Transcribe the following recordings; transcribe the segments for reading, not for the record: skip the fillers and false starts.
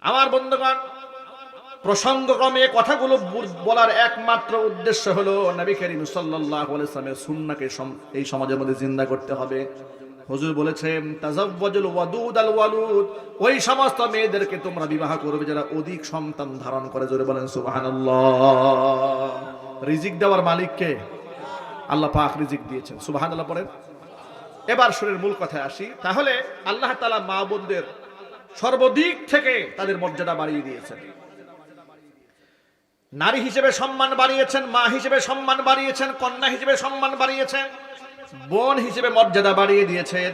আমার বন্ধুগণ, প্রসঙ্গক্রমে কথাগুলো বলার একমাত্র উদ্দেশ্য হলো নবী করিম সাল্লাল্লাহু আলাইহি ওয়াসাল্লামের সুন্নাহকে এই সমাজের মধ্যে জিন্দা করতে হবে। হুজুর বলেছেন, তাজাওয়াজুল ওয়াদুদ আল ওয়ালুদ, ওই সমস্ত মেয়েদেরকে তোমরা বিবাহ করবে যারা অধিক সন্তান ধারণ করে। জোরে বলেন সুবহানাল্লাহ। রিজিক দেওয়ার মালিক কে? আল্লাহ পাক রিজিক দিয়েছেন। সুবহানাল্লাহ পড়েন। এবার সুরের মূল কথায় আসি। তাহলে আল্লাহ তাআলা মা বোনদের সর্বদিক থেকে তাদের মর্যাদা বাড়িয়ে দিয়েছেন। নারী হিসেবে সম্মান বাড়িয়েছেন, মা হিসেবে সম্মান বাড়িয়েছেন, কন্যা হিসেবে সম্মান বাড়িয়েছেন, বোন হিসেবে মর্যাদা বাড়িয়ে দিয়েছেন।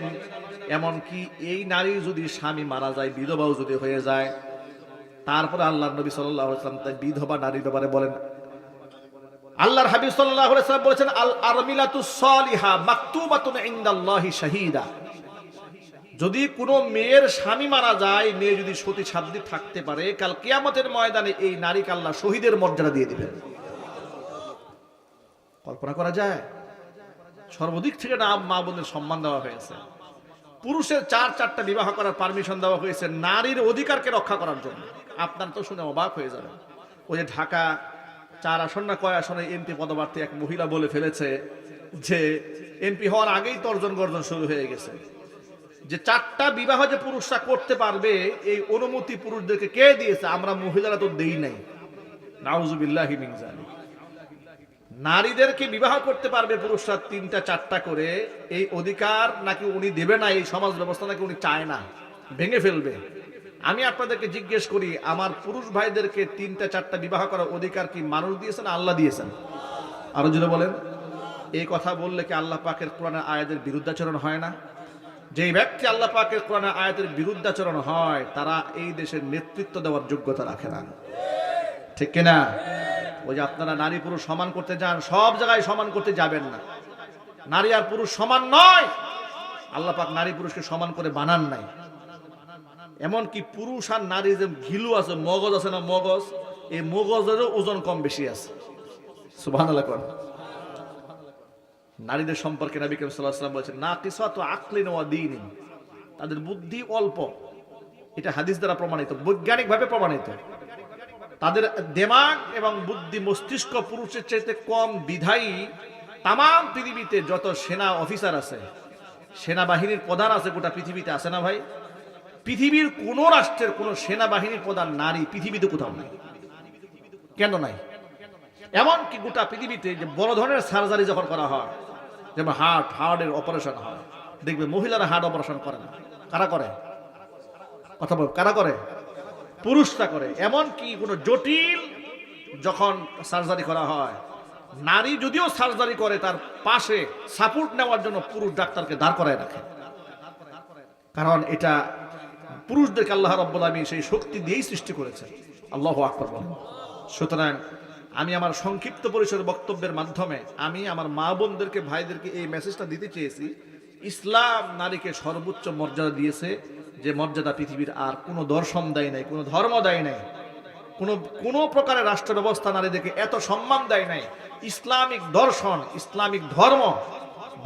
এমনকি এই নারী যদি স্বামী মারা যায়, বিধবাও যদি হয়ে যায়, তারপরে আল্লাহর নবী সাল্লাল্লাহু আলাইহি ওয়াসাল্লাম তাই বিধবা নারীর ব্যাপারে বলেন, আল্লাহর হাবিব সাল্লাল্লাহু আলাইহি ওয়াসাল্লাম বলেছেন, আল আরমিলাতুস সালিহা মাকতুবাতুন ইনদাল্লাহি শাহীদা। যদি কোনো মেয়ের স্বামী মারা যায়, মেয়ে যদি সতী সাধ্বী থাকতে পারে, কাল কিয়ামতের ময়দানে এই নারীকে আল্লাহ শহীদের মর্যাদা দিয়ে দিবেন। কল্পনা করা যায়? সর্বদিক থেকে না মা বোনের সম্মান দেওয়া হয়েছে। পুরুষের চারটা বিবাহ করার পারমিশন দেওয়া হয়েছে নারীর অধিকারকে রক্ষা করার জন্য। আপনার তো শুনে অবাক হয়ে যাবেন। ওই যে ঢাকা 4 আসন না কয় আসনে এমপি পদপ্রার্থী এক মহিলা বলে ফেলেছে যে এমপি হওয়ার আগেই তর্জন গর্জন শুরু হয়ে গেছে, যে 4টা বিবাহ যে পুরুষরা করতে পারবে এই অনুমতি পুরুষদেরকে কে দিয়েছে? আমরা মহিলারা তো দেই নাই। নাউজুবিল্লাহি মিন যালিক। নারীদেরকে বিবাহ করতে পারবে পুরুষরা 3টা 4টা করে, এই অধিকার নাকি উনি দেবে না, এই সমাজ ব্যবস্থা নাকি উনি চায় না, ভেঙে ফেলবে। আমি আপনাদেরকে জিজ্ঞেস করি, আমার পুরুষ ভাইদেরকে 3টা 4টা বিবাহ করার অধিকার কি মানুষ দিয়েছেন, আল্লাহ দিয়েছেন? আরো জোরে বলেন। এই কথা বললে কি আল্লাহ পাকের কোরআনের আয়াতের বিরুদ্ধাচরণ হয় না? যেই ব্যক্তি আল্লাহ পাকের কোরআনের আয়াতের বিরুদ্ধাচরণ হয়, তারা এই দেশের নেতৃত্ব দেওয়ার যোগ্যতা রাখে না, ঠিক কিনা? ওই যে আপনারা নারী পুরুষ সমান করতে যান, সব জায়গায় সমান করতে যাবেন না। নারী আর পুরুষ সমান নয়। আল্লাহ পাক নারী পুরুষকে সমান করে বানান নাই। এমনকি পুরুষ আর নারী যে ঘিলু আছে, মগজ আছে না, মগজ, এই মগজেরও ওজন কম বেশি আছে। সুবহানাল্লাহ। নারীদের সম্পর্কে নবী করিম সাল্লাল্লাহু আলাইহি ওয়াসাল্লাম বলেছেন, নাকিসাতু আকলিন ওয়া দীনিন, তাদের বুদ্ধি অল্প। এটা হাদিস দ্বারা প্রমাণিত, বৈজ্ঞানিকভাবে প্রমাণিত। তাদের দিমাগ এবং বুদ্ধি মস্তিষ্ক পুরুষের চাইতে কম বিধায়ী তাম পৃথিবীতে যত সেনা অফিসার আছে, সেনাবাহিনীর প্রধান আছে গোটা পৃথিবীতে, আছে না ভাই? পৃথিবীর কোন রাষ্ট্রের কোন সেনাবাহিনীর প্রধান নারী পৃথিবীতে কোথাও নাই। কেন নাই? এমনকি গোটা পৃথিবীতে যে বড় ধরনের সার্জারি যখন করা হয়, যেমন হার্টের অপারেশন হয়, দেখবে মহিলারা হার্ট অপারেশন করে না। কারা করে? কথা বল, কারা করে? পুরুষরা করে। এমনকি কোনো জটিল যখন সার্জারি করা হয়, নারী যদিও সার্জারি করে, তার পাশে সাপোর্ট নেওয়ার জন্য পুরুষ ডাক্তারকে দাঁড় করায় রাখে। কারণ এটা পুরুষদেরকে আল্লাহ রাব্বুল আলামিন সেই শক্তি দিয়েই সৃষ্টি করেছেন। আল্লাহু আকবার বলেন। সুতরাং আমি আমার সংক্ষিপ্ত পরিসর বক্তব্যের মাধ্যমে আমি আমার মা বোনদেরকে, ভাইদেরকে এই মেসেজটা দিতে চেয়েছি, ইসলাম নারীকে সর্বোচ্চ মর্যাদা দিয়েছে, যে মর্যাদা পৃথিবীর আর কোনো দর্শন দেয় নাই, কোনো ধর্ম দেয় নাই, কোনো প্রকারের রাষ্ট্র ব্যবস্থা নারীদেরকে এত সম্মান দেয় নাই। ইসলামিক দর্শন, ইসলামিক ধর্ম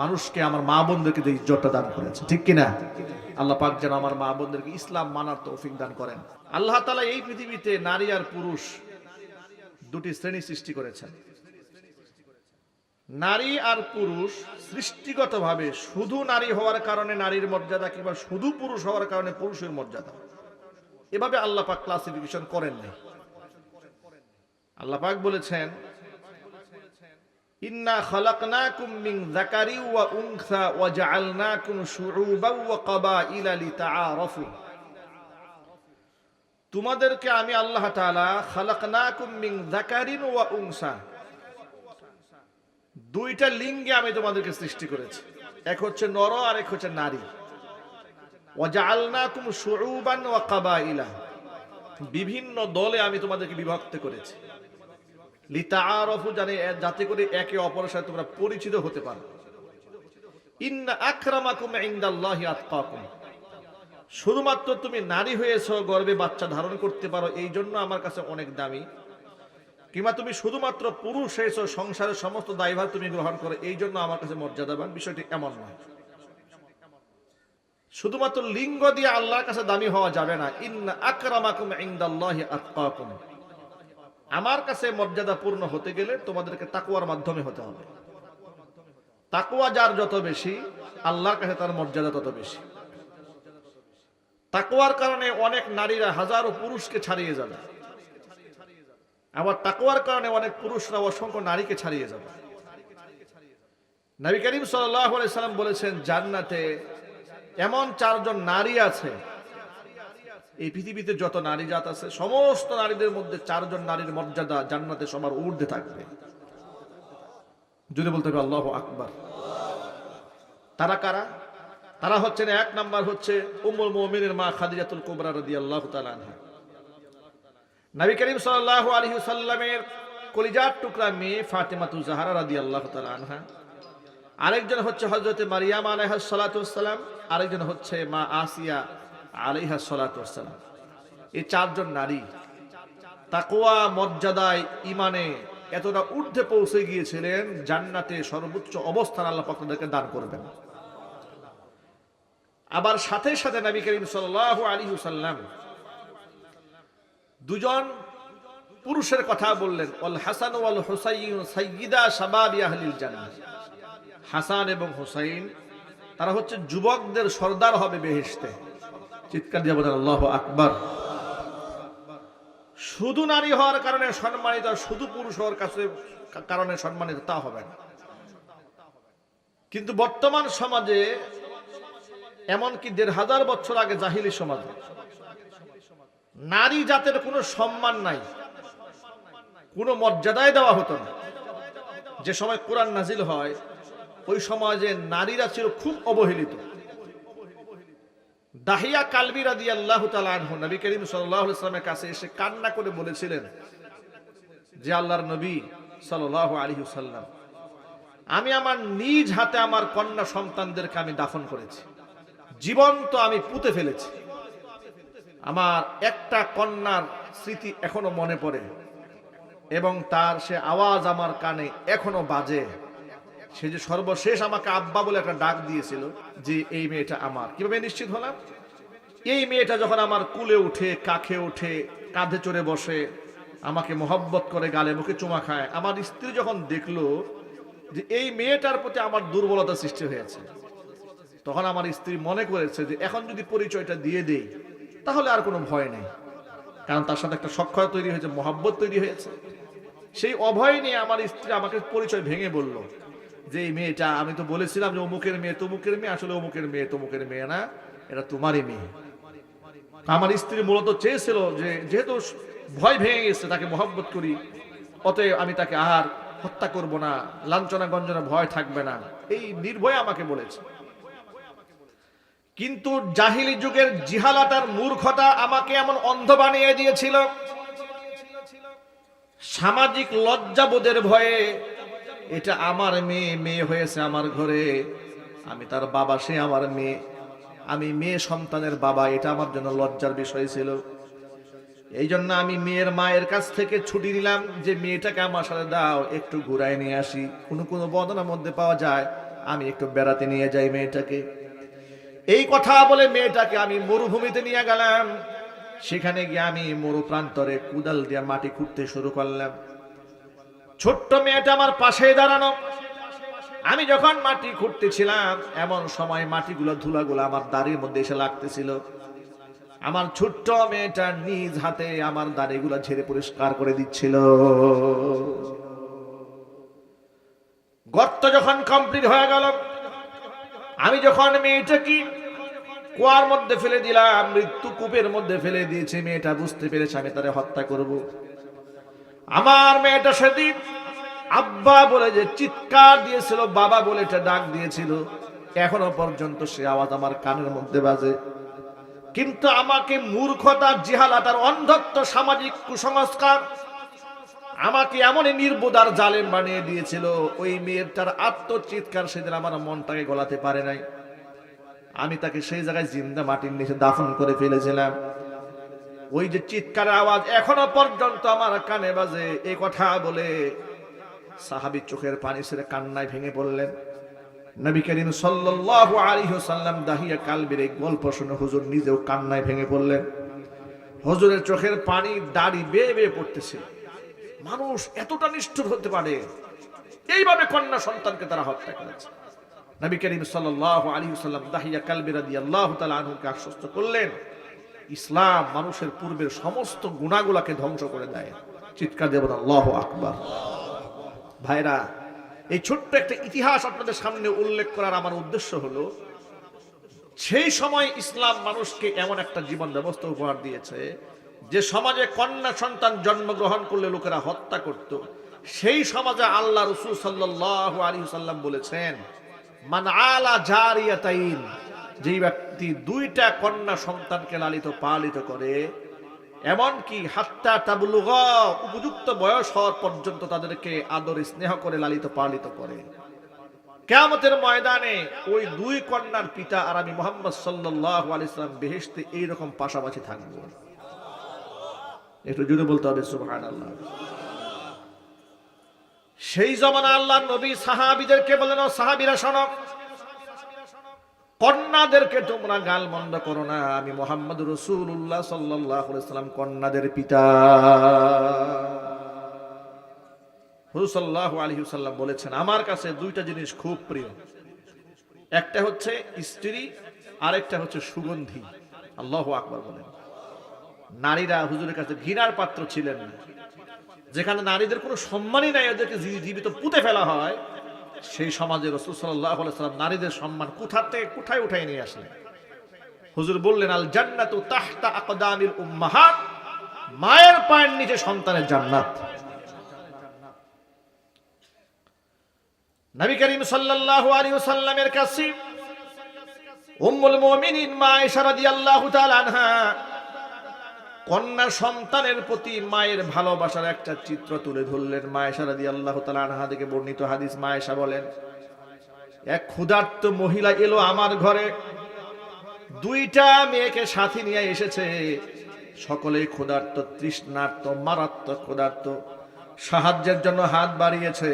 মানুষকে, আমার মা বোনদেরকে যে ইজ্জতটা দান করেছে, ঠিক কিনা? আল্লাহ পাক যেন আমার মা বোনদেরকে ইসলাম মানার তৌফিক দান করেন। আল্লাহ তাআলা এই পৃথিবীতে নারী আর পুরুষ 2টি শ্রেণী সৃষ্টি করেছেন। নারী আর পুরুষ সৃষ্টিগতভাবে শুধু নারী হওয়ার কারণে নারীর মর্যাদা, কিংবা শুধু পুরুষ হওয়ার কারণে পুরুষের মর্যাদা, এভাবে আল্লাহ পাক ক্লাসিফিকেশন করেন নাই। আল্লাহ পাক বলেছেন, ইন্না খালাকনাকুম মিন যাকারিন ওয়া উনসা ওয়া জাআলনাকুম শুউবান ওয়া ক্বাবাইলা লিতাআরাফু। তোমাদেরকে আমি আল্লাহ তাআলা খালাকনাকুম মিন যাকারিন ওয়া উনসা, 2টা লিঙ্গে আমি তোমাদেরকে সৃষ্টি করেছি। এক হচ্ছে নর আর এক হচ্ছে নারী। ওয়া জাআলনাকুম শুউবান ওয়া ক্বাবাইলা, বিভিন্ন দলে আমি তোমাদেরকে বিভক্ত করেছি। লিতাআরাফু, যাতে করে একে অপরের সাথে তোমরা পরিচিত হতে পারো। ইন্না আকরামাকুম ইনদাল্লাহি আতকাকুম, শুধুমাত্র তুমি নারী হয়েছো, গর্ভে বাচ্চা ধারণ করতে পারো, এই জন্য আমার কাছে অনেক দামি। কিংবা তুমি শুধুমাত্র পুরুষ হয়েছো, সংসারের সমস্ত দায়ভার তুমি গ্রহণ করো, এই জন্য আমার কাছে মর্যাদাবান। বিষয়টি এমন নয়। শুধুমাত্র লিঙ্গ দিয়ে আল্লাহর কাছে দামি হওয়া যাবে না। ইন্না আকরামাকুম ইনদাল্লাহি আতকাকুম, আমার কাছে মর্যাদাপূর্ণ হতে গেলে তোমাদেরকে তাকওয়ার মাধ্যমে হতে হবে। তাকওয়া যার যত বেশি, আল্লাহর কাছে তার মর্যাদা তত বেশি। তাকওয়ার কারণে অনেক নারীরা হাজারো পুরুষকে ছাড়িয়ে যাবে, আবার তাকওয়ার কারণে অনেক পুরুষরা অসংখ্য নারীকে ছাড়িয়ে যাবে। নবী করিম সাল্লাল্লাহু আলাইহি সাল্লাম বলেছেন, জান্নাতে এমন 4 জন নারী আছে, এই পৃথিবীতে যত নারী জাত আছে সমস্ত নারীদের মধ্যে 4 জন নারীর মর্যাদা জান্নাতে সবার ঊর্ধ্বে থাকবে। জোরে বলতে হবে আল্লাহু আকবার। তারা কারা? তারা হচ্ছেন, 1 নাম্বার হচ্ছে উম্মুল মুমিনিন মা খাদিজাতুল কুবরা রাদিয়াল্লাহু তাআলা আনহা। নবী করিম সাল্লাল্লাহু আলাইহি ওয়াসাল্লামের কলিজার টুকরা মেয়ে ফাতেমাতু জাহরা রাদিয়াল্লাহু তাআলা আনহা। আরেকজন হচ্ছে হযরতে মারিয়াম আলাইহাস সালাতু ওয়াসসালাম, আরেকজন হচ্ছে মা আসিয়া আলাইহাস সালাতু ওয়াসসালাম। এই 4 জন নারী তাকওয়া মর্যাদায় ঈমানে এতটা ঊর্ধ্বে পৌঁছে গিয়েছিলেন, জান্নাতে সর্বোচ্চ অবস্থান আল্লাহ পাক তাদেরকে দান করবেন। আবার সাথে সাথে নবী করিম সাল্লাল্লাহু আলাইহি ওয়াসাল্লাম 2 জন পুরুষের কথা বললেন, আল হাসান ওয়াল হুসাইন সাইয়্যিদা শাবাবি আহলিল জান্নাহ। হাসান এবং হুসাইন তারা হচ্ছে যুবকদের সর্দার হবে বেহেশতে। চিৎকার দিয়ে বলেন আল্লাহু আকবার। শুধু নারী হওয়ার কারণে সম্মানিত, শুধু পুরুষ হওয়ার কারণে সম্মানিত তা হবে না। কিন্তু বর্তমান সমাজে, এমনকি 1500 বছর আগে জাহিলি সমাজে নারী জাতের কোনো সম্মান নাই, কোনো মর্যাদাই দেওয়া হতো না। যে সময় কোরআন নাজিল হয় ওই সমাজে নারীরা ছিল খুব অবহেলিত। দাহিয়া কালবি রাদিয়াল্লাহু তাআলা আনহু নবী করিম সাল্লাল্লাহু আলাইহি ওয়াসাল্লামের কাছে এসে কান্না করে বলেছিলেন যে, আল্লাহর নবী সাল্লাল্লাহু আলাইহি ওয়াসাল্লাম, আমি আমার নিজ হাতে আমার কন্যা সন্তানদেরকে আমি দাফন করেছি, জীবন্ত আমি পুঁতে ফেলেছি। আমার একটা কন্যার স্মৃতি এখনো মনে পড়ে এবং তার সে আওয়াজ আমার কানে এখনো বাজে। সে যে সর্বশেষ আমাকে আব্বা বলে একটা ডাক দিয়েছিল, যে এই মেয়েটা আমার। কিভাবে নিশ্চিত হলাম? এই মেয়েটা যখন আমার কুলে উঠে, কাঁখে উঠে, কাঁধে চড়ে বসে, আমাকে মহব্বত করে গালে মুখে চুমা খায়, আমার স্ত্রী যখন দেখলো যে এই মেয়েটার প্রতি আমার দুর্বলতা সৃষ্টি হয়েছে, তখন আমার স্ত্রী মনে করেছে যে এখন যদি পরিচয়টা দিয়ে দেই তাহলে আর কোনো ভয় নেই, কারণ তার সাথে একটা সখ্যতা তৈরি হয়েছে, মহব্বত তৈরি হয়েছে। সেই অভয় নিয়ে আমার স্ত্রী আমাকে পরিচয় ভেঙে বলল যে এই মেয়েটা, আমি তো বলেছিলাম যে অমুকের মেয়ে তমুকের মেয়ে, আসলে অমুকের মেয়ে তমুকের মেয়ে না, এটা তোমারই মেয়ে। আমার স্ত্রী মূলত চেয়েছিল যে যেহেতু ভয় ভেঙে গেছে, তাকে মহব্বত করি, অতএব আমি তাকে আর হত্যা করব না, লাঞ্ছনা গঞ্জনা ভয় থাকবে না, এই নির্ভয়ে আমাকে বলেছে। কিন্তু জাহিলি যুগের জিহালাতার মূর্খতা আমাকে এমন অন্ধ বানিয়ে দিয়েছিল, সামাজিক লজ্জাবোধের ভয়ে, এটা আমার মেয়ে, মেয়ে হয়েছে আমার ঘরে, আমি তার বাবা, সে আমার মেয়ে, আমি মেয়ে সন্তানের বাবা, এটা আমার জন্য লজ্জার বিষয় ছিল। এই জন্য আমি মেয়ের মায়ের কাছ থেকে ছুটি নিলাম যে মেয়েটাকে আমার সাথে দাও, একটু ঘুরায় নিয়ে আসি। কোনো বর্ণনার মধ্যে পাওয়া যায় আমি একটু বেড়াতে নিয়ে যাই মেয়েটাকে। এই কথা বলে মেয়েটাকে আমি মরুভূমিতে নিয়ে গেলাম। সেখানে গিয়ে আমি মরু প্রান্তরে কুদাল দিয়ে মাটি খুঁড়তে শুরু করলাম। ছোট্ট মেয়েটা আমার পাশে দাঁড়ানো। আমি যখন মাটি খুঁড়তেছিলাম এমন সময় মাটিগুলো, ধুলাগুলো আমার দাড়ির মধ্যে এসে লাগতেছিল। আমার ছোট্ট মেয়েটা নিজ হাতে আমার দাড়িগুলো ঝেড়ে পরিষ্কার করে দিচ্ছিল। গর্ত যখন কমপ্লিট হয়ে গেল, আমি যখন মেয়েটাকে কুয়ার মধ্যে ফেলে দিলাম, মৃত্যু কূপের মধ্যে ফেলে দিয়েছে, মেয়েটা বুঝতে পেরেছে আমি তারে হত্যা করব। আমার মেয়েটা সেদিন আব্বা বলে যে চিৎকার দিয়েছিল, বাবা বলে এটা ডাক দিয়েছিল, এখনো পর্যন্ত সে আওয়াজ আমার কানের মধ্যে বাজে। কিন্তু আমাকে মূর্খতা, জিহালাতার, অন্ধত্ব, সামাজিক কুসংস্কার আমাকে এমনই নির্বোধার জালেম বানিয়ে দিয়েছিল। ওই মেয়েটার আত্মচিৎকার সেদিন আমার মনটাকে গলাতে পারে নাই। আমি তাকে সেই জায়গায় জিন্দা মাটির নিচে দাফন করে ফেলেছিলাম। ওই যে চিৎকারের আওয়াজ এখনো পর্যন্ত আমার কানে বাজে। এই কথা বলে সাহাবী চোখের পানি ছেড়ে কান্নায় ভেঙে পড়লেন। নবী করিম সাল্লাল্লাহু আলাইহি ওয়াসাল্লাম দাহিয়া কালবের এই গল্প শুনে হুজুর নিজেও কান্নায় ভেঙে পড়লেন। হুজুরের চোখের পানি দাড়ি বেয়ে বেয়ে পড়তেছে। মানুষ এতটা নিষ্ঠুর হতে পারে? এইভাবে কন্যা সন্তানকে তারা হত্যা করেছে। নবী করিম সাল্লাল্লাহু আলাইহি ওয়াসাল্লাম দাহিয়া কালবি রাদিয়াল্লাহু তাআলা আনহুকে আশ্বস্ত করলেন, ইসলাম মানুষের পূর্বের সমস্ত গুনাহগুলোকে ধ্বংস করে দেয়। চিৎকার দিয়ে বলেন আল্লাহু আকবার। ভাইরা, এই ছোট্ট একটা ইতিহাস আপনাদের সামনে উল্লেখ করার আমার উদ্দেশ্য হলো, সেই সময় ইসলাম মানুষকে এমন একটা জীবন ব্যবস্থা উপহার দিয়েছে যে সমাজে কন্যা সন্তান জন্মগ্রহণ করলে লোকেরা হত্যা করত। সেই সমাজে আল্লাহ রাসূল সাল্লাল্লাহু আলাইহি ওয়াসাল্লাম বলেছেন, মান আলা জারিয়াতাইন, যেই ব্যক্তি দুইটা কন্যা সন্তানকে লালিত পালিত করে, এমনকি হাত্তা তাবলুগা, উপযুক্ত বয়স হওয়ার পর্যন্ত তাদেরকে আদর স্নেহ করে লালিত পালিত করে, কিয়ামতের ময়দানে ওই দুই কন্যার পিতা আর আমি মুহাম্মদ সাল্লাল্লাহু আলাইহি ওয়াসাল্লাম বেহেশতে এইরকম পাশাপাশি থাকব। একটু জোরে বলতে হবে সুবহানাল্লাহ। সেই জমানা আল্লাহর নবী সাহাবীদেরকে বলেন, ও সাহাবীরা শোনো, কন্যাদেরকে তোমরা গালমন্দ করো না, আমি মুহাম্মদ রাসূলুল্লাহ সাল্লাল্লাহু আলাইহি ওয়াসাল্লাম কন্যাদের পিতা। হুজুর সাল্লাল্লাহু আলাইহি ওয়াসাল্লাম বলেছেন, আমার কাছে দুইটা জিনিস খুব প্রিয়, একটা হচ্ছে স্ত্রী, আরেকটা হচ্ছে সুগন্ধি। আল্লাহু আকবার বলেন। নারীরা হুজুরের কাছে ঘৃণার পাত্র ছিলেন না। যেখানে নারীদের কোনো সম্মানই নাই, ওদেরকে জীবিত পুঁতে ফেলা হয়, সেই সমাজে রাসূল সাল্লাল্লাহু আলাইহি ওয়াসাল্লাম নারীদের সম্মান কোথা থেকে কোথায় উঠাই নিয়ে আসলেন। হুজুর বললেন, আল জান্নাতু তাহতা আকদামিল উম্মাহাত, মায়ের পায়ের নিচে সন্তানের জান্নাত। নবী করিম সাল্লাল্লাহু আলাইহি ওয়াসাল্লামের কাছে উম্মুল মুমিনিন মা আয়েশা রাদিয়াল্লাহু তাআলা আনহা কন্যা সন্তানের প্রতি মায়ের ভালোবাসার একটা চিত্র তুলে ধরলেন। মা আয়েশা রাদিয়াল্লাহু তাআলা আনহা থেকে বর্ণিত হাদিস, মা আয়েশা বলেন, এক ক্ষুধার্ত মহিলা এলো আমার ঘরে, দুইটা মেয়েকে সাথে নিয়ে এসেছে, সকলেই ক্ষুধার্ত, তৃষ্ণার্ত, মারাত্মক ক্ষুধার্ত, সাহায্যের জন্য হাত বাড়িয়েছে,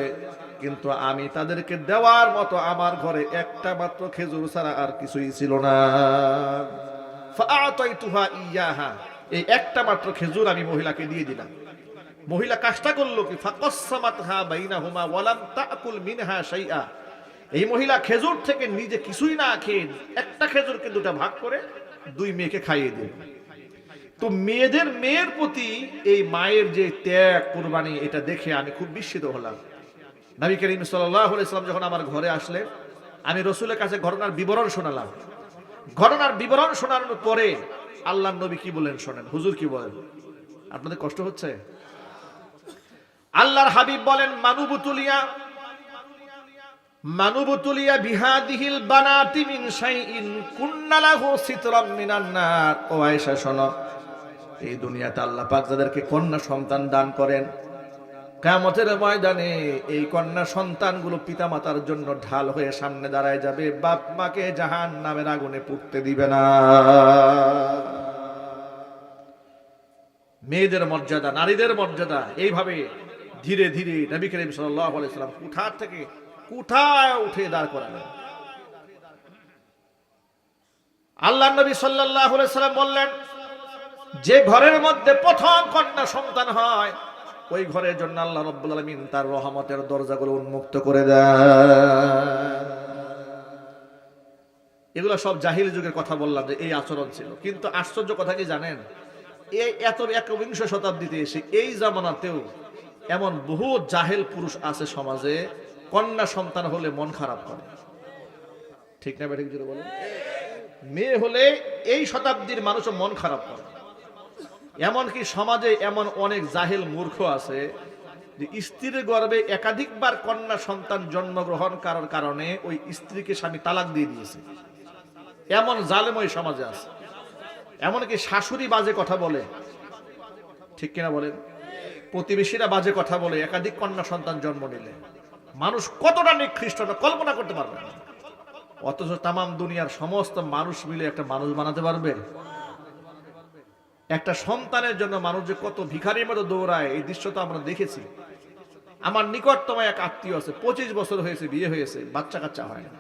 কিন্তু আমি তাদেরকে দেওয়ার মতো আমার ঘরে একটা মাত্র খেজুর ছাড়া আর কিছুই ছিল না। ফাআতাইতুহা ইয়াহা, এই একটা মাত্র খেজুর আমি মহিলাকে দিয়ে দিলাম। মহিলা কাজটা করলো কি, ফাকাসসামাতহা বাইনাহুমা ওয়ালাম তাকুল মিনহা শাইআ, এই মহিলা খেজুর থেকে নিজে কিছুই না খেয়ে একটা খেজুরকে দুটো ভাগ করে দুই মেয়েকে খাইয়ে দিল। তো মেয়ের প্রতি এই মায়ের যে ত্যাগ, কুরবানি, এটা দেখে আমি খুব বিস্মিত হলাম। নবী করিম সাল্লাল্লাহু আলাইহি ওয়াসাল্লাম যখন আমার ঘরে আসলেন, আমি রাসূলের কাছে ঘটনার বিবরণ শোনালাম। ঘটনার বিবরণ শোনানোর পরে আল্লাহর নবী কি বলেন শোনেন। হুজুর কি বলেন? আপনাদের কষ্ট হচ্ছে? আল্লাহর হাবিব বলেন, মানুবতুলিয়া বিহাদিহিল বানাতি মিন শাইইন কুন্না লাহু সিতরাম মিনান নার। ও আয়েশা শোনো, এই দুনিয়াতে আল্লাহ পাক যাদেরকে কন্যা সন্তান দান করেন, কিয়ামতের ময়দানে এই কন্যা সন্তানগুলো পিতামাতার জন্য ঢাল হয়ে সামনে দাঁড়ায় যাবে, বাপ মাকে জাহান্নামের আগুনে পুড়তে দিবে না। মেয়েদের মর্যাদা, নারীদের মর্যাদা এইভাবে ধীরে ধীরে নবী করিম সাল্লাল্লাহু আলাইহি ওয়াসাল্লাম কোথা থেকে কোথায় উঠে দাঁড় করালেন। আল্লাহর নবী সাল্লাল্লাহু আলাইহি ওয়াসাল্লাম বললেন, যে ঘরের মধ্যে প্রথম কন্যা সন্তান হয়, ওই ঘরের জন্য আল্লাহ রাব্বুল আলামিন তার রহমতের দরজাগুলো উন্মুক্ত করে দেন। এগুলো সব জাহিলি যুগের কথা বললাম যে এই আচরণ ছিল, কিন্তু আশ্চর্য কথা কি জানেন, এই এত 21 শতাব্দীতে এসে এই জামানাতেও এমন বহু জাহেল পুরুষ আছে সমাজে, কন্যা সন্তান হলে মন খারাপ করে। ঠিক না বেঠিক জোরে বলেন? মেয়ে হলে এই শতাব্দীর মানুষও মন খারাপ করে। এমনকি সমাজে এমন অনেক জাহেল মূর্খ আছে যে স্ত্রীর গর্ভে একাধিকবার কন্যা সন্তান জন্মগ্রহণ করার কারণে ওই স্ত্রীকে স্বামী তালাক দিয়ে দিয়েছে। এমন জালেম ওই সমাজে আছে। এমনকি শাশুড়ি বাজে কথা বলে, ঠিক কিনা বলেন? প্রতিবেশীরা বাজে কথা বলে একাধিক কন্যা সন্তান জন্ম নিলে। মানুষ কতটা নিকৃষ্টতা কল্পনা করতে পারবে না। অথচ তামাম দুনিয়ার সমস্ত মানুষ মিলে একটা মানুষ বানাতে পারবে? একটা সন্তানের জন্য মানুষ যে কত ভিখারির মতো দৌড়ায়, এই দৃশ্য তো আমরা দেখেছি। আমার নিকটতম এক আত্মীয় আছে, 25 বছর হয়েছে, বিয়ে হয়েছে, বাচ্চা কাচ্চা হয় না।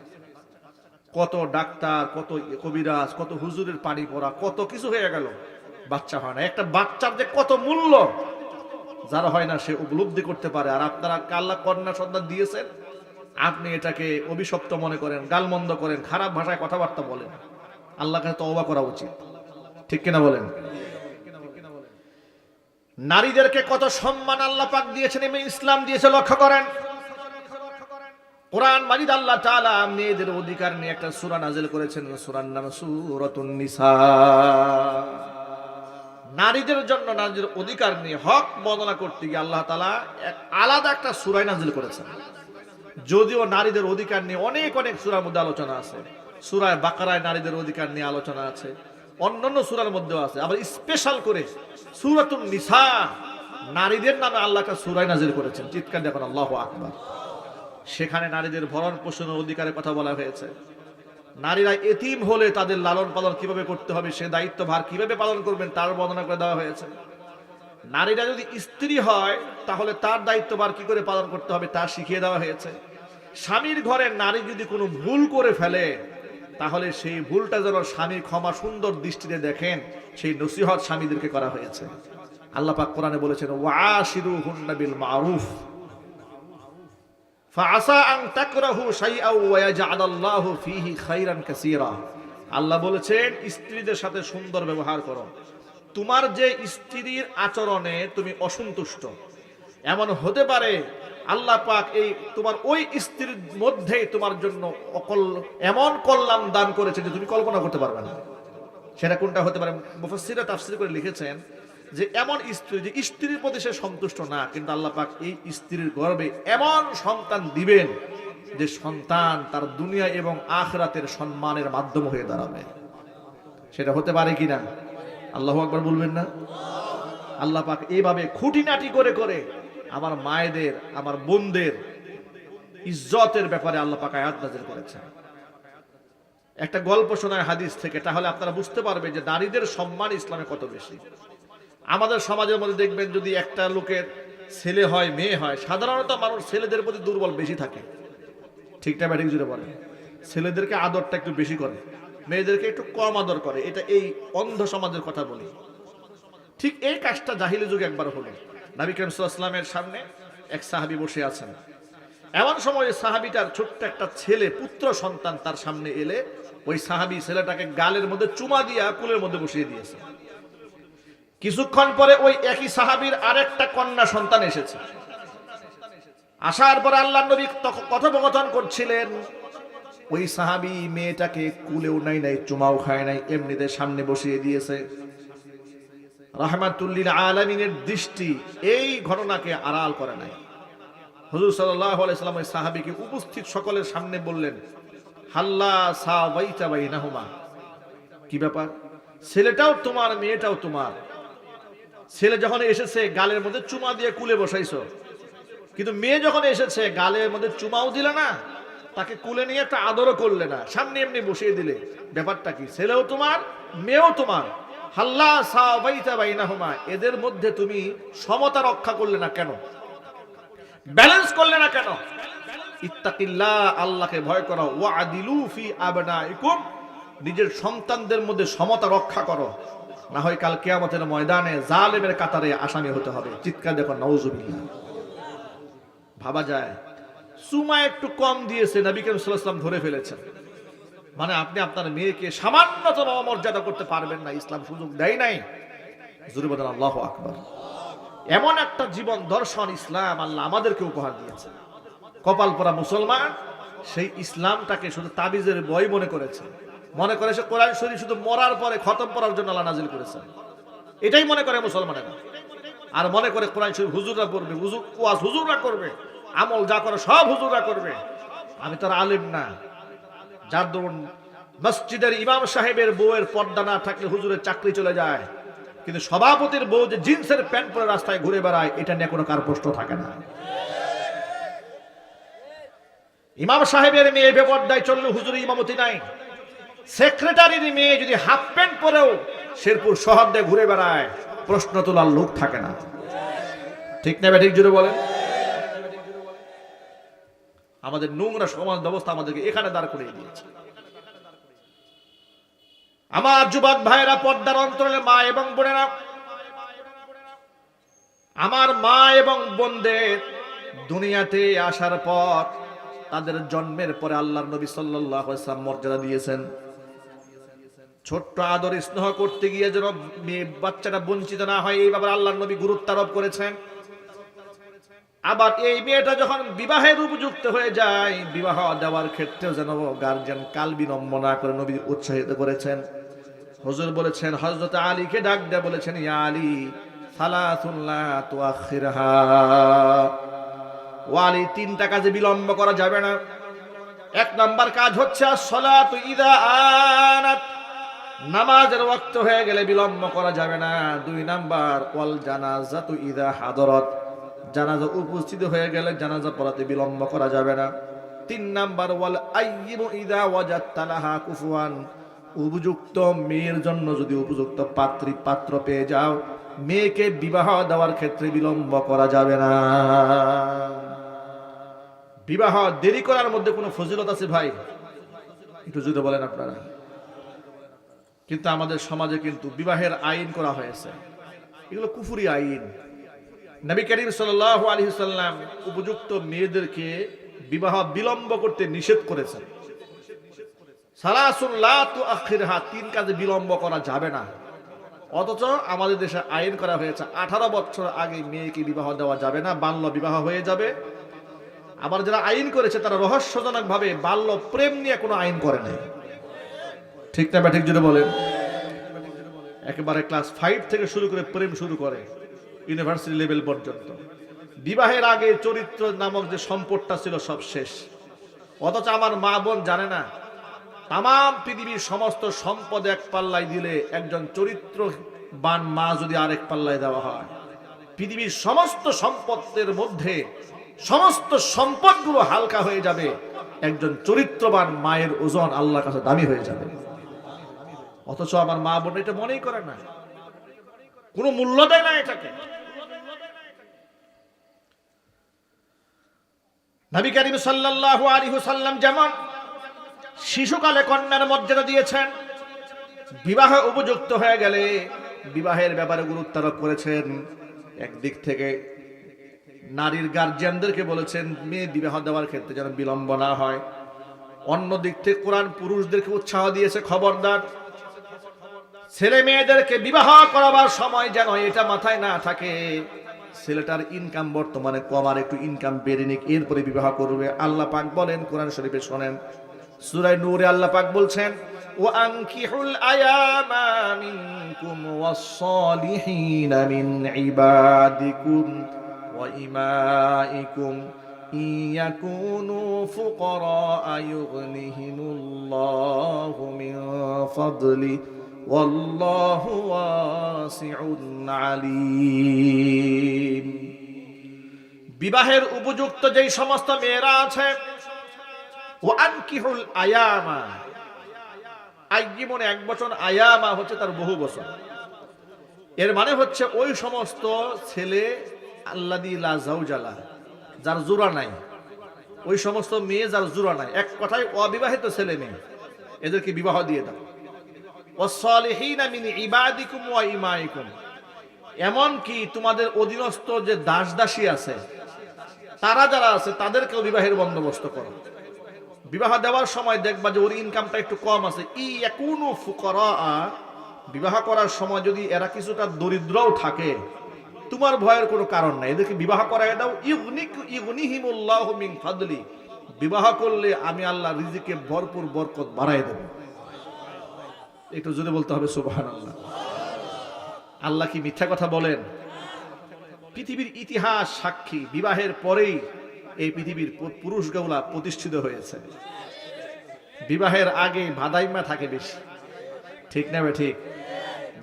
কত ডাক্তার, কত কবিরাজ, কত হুজুরের পানি পড়া, কত কিছু হয়ে গেল, বাচ্চা হয় না। একটা বাচ্চার যে কত মূল্য যারা হয় না সে উপলব্ধি করতে পারে। আর আপনারা আল্লাহ কন্যা সন্তান দিয়েছেন, আপনি এটাকে অভিশপ্ত মনে করেন, গালমন্দ করেন, খারাপ ভাষায় কথাবার্তা বলেন। আল্লাহর কাছে তওবা করা উচিত, ঠিক কিনা বলেন? নারীদেরকে কত সম্মান আল্লাহ পাক দিয়েছেন এবং ইসলাম দিয়েছে, লক্ষ্য করেন। কোরআন মাজিদ আল্লাহ তাআলা মেয়েদের অধিকার নিয়ে একটা সূরা নাযিল করেছেন, সূরার নাম সূরাতুন নিসা। নারীদের জন্য নারীদের অধিকার নিয়ে হক বর্ণনা করতে গিয়ে আল্লাহ তাআলা আলাদা একটা সূরা নাযিল করেছেন। যদিও নারীদের অধিকার নিয়ে অনেক অনেক সূরার মধ্যে আলোচনা আছে, সূরা বাকারায় নারীদের অধিকার নিয়ে আলোচনা আছে, অন্যান্য সূরার মধ্যেও আছে। আবার স্পেশাল করে সূরাতুন নিসা নারীদের নামে আল্লাহ একটা সূরা নাযিল করেছেন। চিৎকার দেখুন আল্লাহু আকবার। সেখানে নারীদের ভরণ পোষণের অধিকারের কথা বলা হয়েছে। নারীরা এতিম হলে তাদের লালন পালন কিভাবে করতে হবে, সে দায়িত্ব ভার কিভাবে পালন করবেন তার বর্ণনা করে দেওয়া হয়েছে। নারীরা যদি স্ত্রী হয় তাহলে তার দায়িত্ব ভার কি করে পালন করতে হবে তা শিখিয়ে দেওয়া হয়েছে। স্বামীর ঘরে নারী যদি কোনো ভুল করে ফেলে তাহলে সেই ভুলটা যেন স্বামী ক্ষমা সুন্দর দৃষ্টিতে দেখেন, সেই নসিহত স্বামীদেরকে করা হয়েছে। আল্লাহ পাক কোরআনে বলেছেন, ওয়াশিরুহুন্না বিল মারুফ ফাআসা আন তাকরাহু শাইআন ওয়া ইয়াজআলাল্লাহু ফীহি খায়রান কাসীরা। আল্লাহ বলেছেন স্ত্রীদের সাথে সুন্দর ব্যবহার করো। তোমার যে স্ত্রীর আচরণে তুমি অসন্তুষ্ট, এমন হতে পারে আল্লাহ পাক এই তোমার ওই স্ত্রীর মধ্যেই তোমার জন্য এমন কল্যাণ দান করেছে যে তুমি কল্পনা করতে পারবে না। সেটা কোনটা হতে পারে? মুফাসসিররা তাফসীর করে লিখেছেন যে এমন স্ত্রী যে স্ত্রীর প্রতি সে সন্তুষ্ট না, কিন্তু আল্লাহ পাক এই স্ত্রীর গর্ভে এমন সন্তান দিবেন যে সন্তান তার দুনিয়া এবং আখিরাতের সম্মানের মাধ্যম হয়ে দাঁড়াবে। সেটা হতে পারে কিনা আল্লাহু আকবার বলবেন না? আল্লাহ পাক এইভাবে খুঁটিনাটি করে করে আমার মায়েদের, আমার বোনদের ইজ্জতের ব্যাপারে আল্লাহ পাক আয়াত নাযিল করেছেন। একটা গল্প শোনায় হাদিস থেকে, তাহলে আপনারা বুঝতে পারবেন যে নারীদের সম্মান ইসলামে কত বেশি। আমাদের সমাজের মধ্যে দেখবেন যদি একটা লোকের ছেলে হয় মেয়ে হয়, সাধারণত মানুষ ছেলেদের প্রতি দুর্বল বেশি থাকে, ঠিক না ব্যাটিং জুড়ে বলে? ছেলেদেরকে আদরটা একটু বেশি করে, মেয়েদেরকে একটু কম আদর করে। এটা এই অন্ধ সমাজের কথা বলি। ঠিক এই কাজটা জাহিলি যুগে একবার হলো। নবী করিম সাল্লাল্লাহু আলাইহি ওয়াসাল্লামের সামনে এক সাহাবী বসে আছেন। এমন সময় সাহাবীটার ছোট্ট একটা ছেলে, পুত্র সন্তান তার সামনে এলে ওই সাহাবী ছেলেটাকে গালের মধ্যে চুমা দিয়া কুলের মধ্যে বসিয়ে দিয়েছে। কিছুক্ষণ পরে ওই একই সাহাবীর আরেকটা কন্যা সন্তান এসেছে। আসার পর আল্লাহর নবী কথোপকথন করছিলেন। ওই সাহাবী মেয়েটাকে কুলেও নাই নাই, চুমাও খায় নাই, এমনিতে সামনে বসিয়ে দিয়েছে। রাহমাতুল লিল আলামিনের দৃষ্টি এই ঘটনাকে আড়াল করে নাই। হুজুর সাল্লাল্লাহু আলাইহি সাল্লাম ওই সাহাবীকে উপস্থিত সকলের সামনে বললেন, হাল্লা সাওয়াইতা বাইনাহুমা, কি ব্যাপার? ছেলেটাও তোমার, মেয়েটাও তোমার। ছেলে যখন এসেছে গালের মধ্যে চুমা দিয়ে কুলে বসাইছো, কিন্তু মেয়ে যখন এসেছে গালের মধ্যে চুমাও দিলে না, তাকে কুলে নিয়ে একটা আদরও করলে না, সামনে এমনি বসিয়ে দিলে। ব্যাপারটা কি? ছেলেও তোমার, মেয়েও তোমার। হাল্লা সাওয়াইতা বাইনাহুমা, এদের মধ্যে তুমি সমতা রক্ষা করলে না কেন? ব্যালেন্স করলে না কেন? ইত্তাকিল্লাহ, আল্লাহকে ভয় করো। ওয়াদিলু ফি আবনাইকুম, নিজের সন্তানদের মধ্যে সমতা রক্ষা করো, না হয় কাল কিয়ামতের ময়দানে জালেমের কাতারে আসামি হতে হবে। চিৎকার দেখো নাউজুবিল্লাহ। ভাবা যায় সুমা একটু কম দিয়েছে, নবী করিম সাল্লাল্লাহু আলাইহি ওয়াসাল্লাম ধরে ফেলেছেন। মানে আপনি আপনার মেয়েকে সামান্যতম অমর্যাদা করতে পারবেন না, ইসলাম সুযোগ দেয় নাই। জোরে বলেন আল্লাহু আকবার। এমন একটা জীবন দর্শন ইসলাম আল্লাহ আমাদেরকে উপহার দিয়েছে। কপাল পরা মুসলমান সেই ইসলামটাকে শুধু তাবিজের বই মনে করেছে, মনে করেছে কোরআন শরীফ শুধু মরার পরে খতম পড়ার জন্য আল্লাহ নাজিল করেছেন, এটাই মনে করে মুসলমানেরা। আর মনে করে কোরআন শরীফ হুজুররা পড়বে, ওয়াজ হুজুররা করবে, আমল যা করে সব হুজুররা করবে। আমি তার আলেম না, যার দরুন মসজিদের ইমাম সাহেবের বউয়ের পর্দা না থাকলে হুজুরের চাকরি চলে যায়, কিন্তু সভাপতির বউ যে জিন্সের প্যান্ট পরে রাস্তায় ঘুরে বেড়ায়, এটা নিয়ে কোনো কার প্রশ্ন থাকে না। ইমাম সাহেবের মেয়ে বেপর্দায় চললে হুজুরের ইমামতি নাই। সেক্রেটারির মেয়ে যদি হাফ প্যান্ট পরেও শেরপুর শহর দিয়ে ঘুরে বেড়ায়, প্রশ্ন তোলার লোক থাকে না। ঠিক না ঠিক জুড়ে বলেন? আমাদের নোংরা সমাজ ব্যবস্থা আমাদেরকে এখানে দাঁড় করিয়ে দিয়েছে। আমার যুবক ভাইরা, পর্দার অন্তরালে মা এবং বোনেরা, আমার মা এবং বোনদের দুনিয়াতে আসার পর তাদের জন্মের পরে আল্লাহর নবী সাল্লাল্লাহু আলাইহি ওয়াসাল্লাম মর্যাদা দিয়েছেন। ছোট্ট আদর স্নেহ করতে গিয়ে যেন মেয়ে বাচ্চাটা বঞ্চিত না হয়, এই ব্যাপারে আল্লাহর নবী গুরুত্ব আরোপ করেছেন। আবার এই মেয়েটা যখন বিবাহের উপযুক্ত হয়ে যায়, বিবাহ দেওয়ার ক্ষেত্রেও যেন গার্জিয়ান কাল বিলম্ব না করে নবী উৎসাহিত করেছেন। হুজুর বলেছেন, হযরত আলীকে ডাক দিয়ে বলেছেন, ইয়া আলী সালাতুন লা তুআখিরহা, ও আলী, তিনটা কাজে বিলম্ব করা যাবে না। এক নাম্বার কাজ হচ্ছে as-সালাতু ইযা আনাত, নামাজের ওয়াক্ত হয়ে গেলে বিলম্ব করা যাবে না। দুই নাম্বার ওয়াল জানাজাতু ইযা হাদারাত, জানাজা উপস্থিত হয়ে গেলে জানাজা পড়াতে বিলম্ব করা যাবে না। তিন নাম্বার ওয়াল আইয়িবু ইযা ওয়াজাদতা লাহা কুফুয়ান, উপযুক্ত মেয়ের জন্য যদি উপযুক্ত পাত্র পেয়ে যাও, মেয়েকে বিবাহ দেওয়ার ক্ষেত্রে বিলম্ব করা যাবে না। বিবাহ দেরি করার মধ্যে কোনো ফজিলত আছে ভাই? একটু যদি বলেন আপনারা। কিন্তু আমাদের সমাজে কিন্তু বিবাহের আইন করা হয়েছে, এগুলো কুফরি আইন। নবী করিম সাল্লাল্লাহু আলাইহি ওয়াসাল্লাম উপযুক্ত মেয়েদেরকে বিবাহ বিলম্ব করতে নিষেধ করেছেন। সালাসুন লা তুআখিরহা, তিন কাজে বিলম্ব করা যাবে না। অথচ আমাদের দেশে আইন করা হয়েছে 18 বছর আগে মেয়েকে বিবাহ দেওয়া যাবে না, বাল্য বিবাহ হয়ে যাবে। আবার যারা আইন করেছে তারা রহস্যজনক ভাবে বাল্য প্রেম নিয়ে কোনো আইন করে নাই। ঠিক না ঠিক যদি বলেন, একেবারে ক্লাস 5 থেকে শুরু করে প্রেম শুরু করে ইউনিভার্সিটি লেভেল পর্যন্ত। বিবাহের আগে চরিত্র নামক যে সম্পদটা ছিল সব শেষ। অথচ আমার মা বোন জানে না, তাম পৃথিবীর সমস্ত সম্পদ এক পাল্লায় দিলে একজন চরিত্রবান মা যদি আরেক পাল্লায় দেওয়া হয়, পৃথিবীর সমস্ত সম্পদের মধ্যে সমস্ত সম্পদগুলো হালকা হয়ে যাবে, একজন চরিত্রবান মায়ের ওজন আল্লাহর কাছে দামি হয়ে যাবে। অথচ আমার মা বোন এটা মনেই করে না, কোনো মূল্য দেয় না এটাকে। নবী করিম সাল্লাল্লাহু আলাইহি ওয়াসাল্লাম যেমন শিশুকালে কন্যার মর্যাদা দিয়েছেন, বিবাহ উপযুক্ত হয়ে গেলে বিবাহের ব্যাপারে গুরুত্ব আরোপ করেছেন। একদিক থেকে নারীর গার্জিয়ানদেরকে বলেছেন মেয়ে বিবাহ দেওয়ার ক্ষেত্রে যেন বিলম্ব না হয়। অন্য দিক থেকে কোরআন পুরুষদেরকে উৎসাহ দিয়েছে, খবরদার ছেলে মেয়েদেরকে বিবাহ করাবার সময় যেন এটা মাথায় না থাকে ছেলেটার ইনকাম বর্তমানে কম, আর একটু ইনকাম বেড়ে নিক এরপরে বিবাহ করবে। আল্লাহ পাক বলেন কোরআন শরীফে, শোনেন সূরা নূরে আল্লাহ পাক বলছেন, ওয়া আনকিহুল আয়ামা মিনকুম ওয়াস-সালিহিনা মিন ইবাদিকুম ওয়া ইমাইকুম ইয়াকুনু ফুকারা ইউগনিহিমুল্লাহু মিন ফাদলি ওয়াল্লাহু ওয়াসিউন আলীম। বিবাহের উপযুক্ত যেই সমস্ত মেয়েরা আছে, ও আনকিহুল আয়ামা, আইয়িমনে এক বছর, আয়ামা হচ্ছে তার বহু বছর। এর মানে হচ্ছে ওই সমস্ত ছেলে আল্লাযী লা যাওজালা, যার জোড়া নাই, ওই সমস্ত মেয়ে যার জোড়া নাই, এক কথায় অবিবাহিত ছেলে মেয়ে, এদেরকে বিবাহ দিয়ে দাও। ওয়াস-সালিহিনা মিন ইবাদিকুম ওয়া ইমাইকুম, এমন কি তোমাদের অধীনস্থ যে দাস দাসী আছে, তারা যারা আছে তাদেরকেও বিবাহের বন্দোবস্ত করো। বিবাহ দেওয়ার সময় দেখবা যে ওর ইনকামটা একটু কম আছে, ইয়াকুনু ফুকারা, বিবাহ করার সময় যদি এরা কিছুটা দরিদ্রও থাকে, তোমার ভয়ের কোনো কারণ নাই, এদেরকে বিবাহ করায় দাও। ইউগনিহিমুল্লাহু মিন ফাদলি, বিবাহ করলে আমি আল্লাহ রিজিকে ভরপুর বরকত বাড়ায় দেব। একটু জোরে বলতে হবে সুবহানাল্লাহ। আল্লাহ কি মিথ্যা কথা বলেন? পৃথিবীর ইতিহাস সাক্ষী, বিবাহের পরেই এই পৃথিবীর পুরুষগুলা প্রতিষ্ঠিত হয়েছে। বিবাহের আগে ভাদাইমা থাকে বেশি, ঠিক না ঠিক?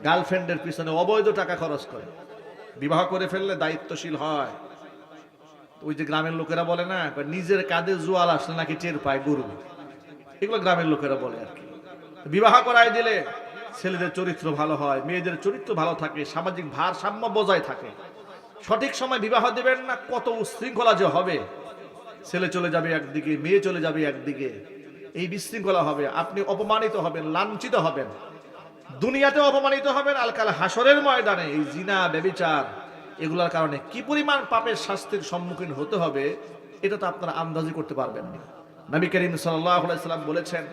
গার্লফ্রেন্ডের পিছনে অবৈধ টাকা খরচ করে, বিবাহ করে ফেললে দায়িত্বশীল হয়। ওই যে গ্রামের লোকেরা বলে না, নিজের কাঁধে জোয়াল আসলে নাকি টের পায় গরু, এগুলো গ্রামের লোকেরা বলে আর কি। বিবাহ করায় দিলে ছেলেদের চরিত্র ভালো হয়, মেয়েদের চরিত্র ভালো থাকে, সামাজিক ভারসাম্য বজায় থাকে। সঠিক সময় বিবাহ দেবেন না, কত উশৃঙ্খলা যে হবে, ছেলে চলে যাবে একদিকে, মেয়ে চলে যাবে একদিকে, এই বিশৃঙ্খলা হবে, আপনি অপমানিত হবেন, লাঞ্ছিত হবেন। দুনিয়াতে অপমানিত হবেন, আর কাল হাসরের ময়দানে এই জিনা ব্যভিচার এগুলোর কারণে কি পরিমাণ পাপের শাস্তির সম্মুখীন হতে হবে এটা তো আপনারা আন্দাজি করতে পারবেন না। নবী করিম সাল্লাল্লাহু আলাইহি সাল্লাম বলেছেন,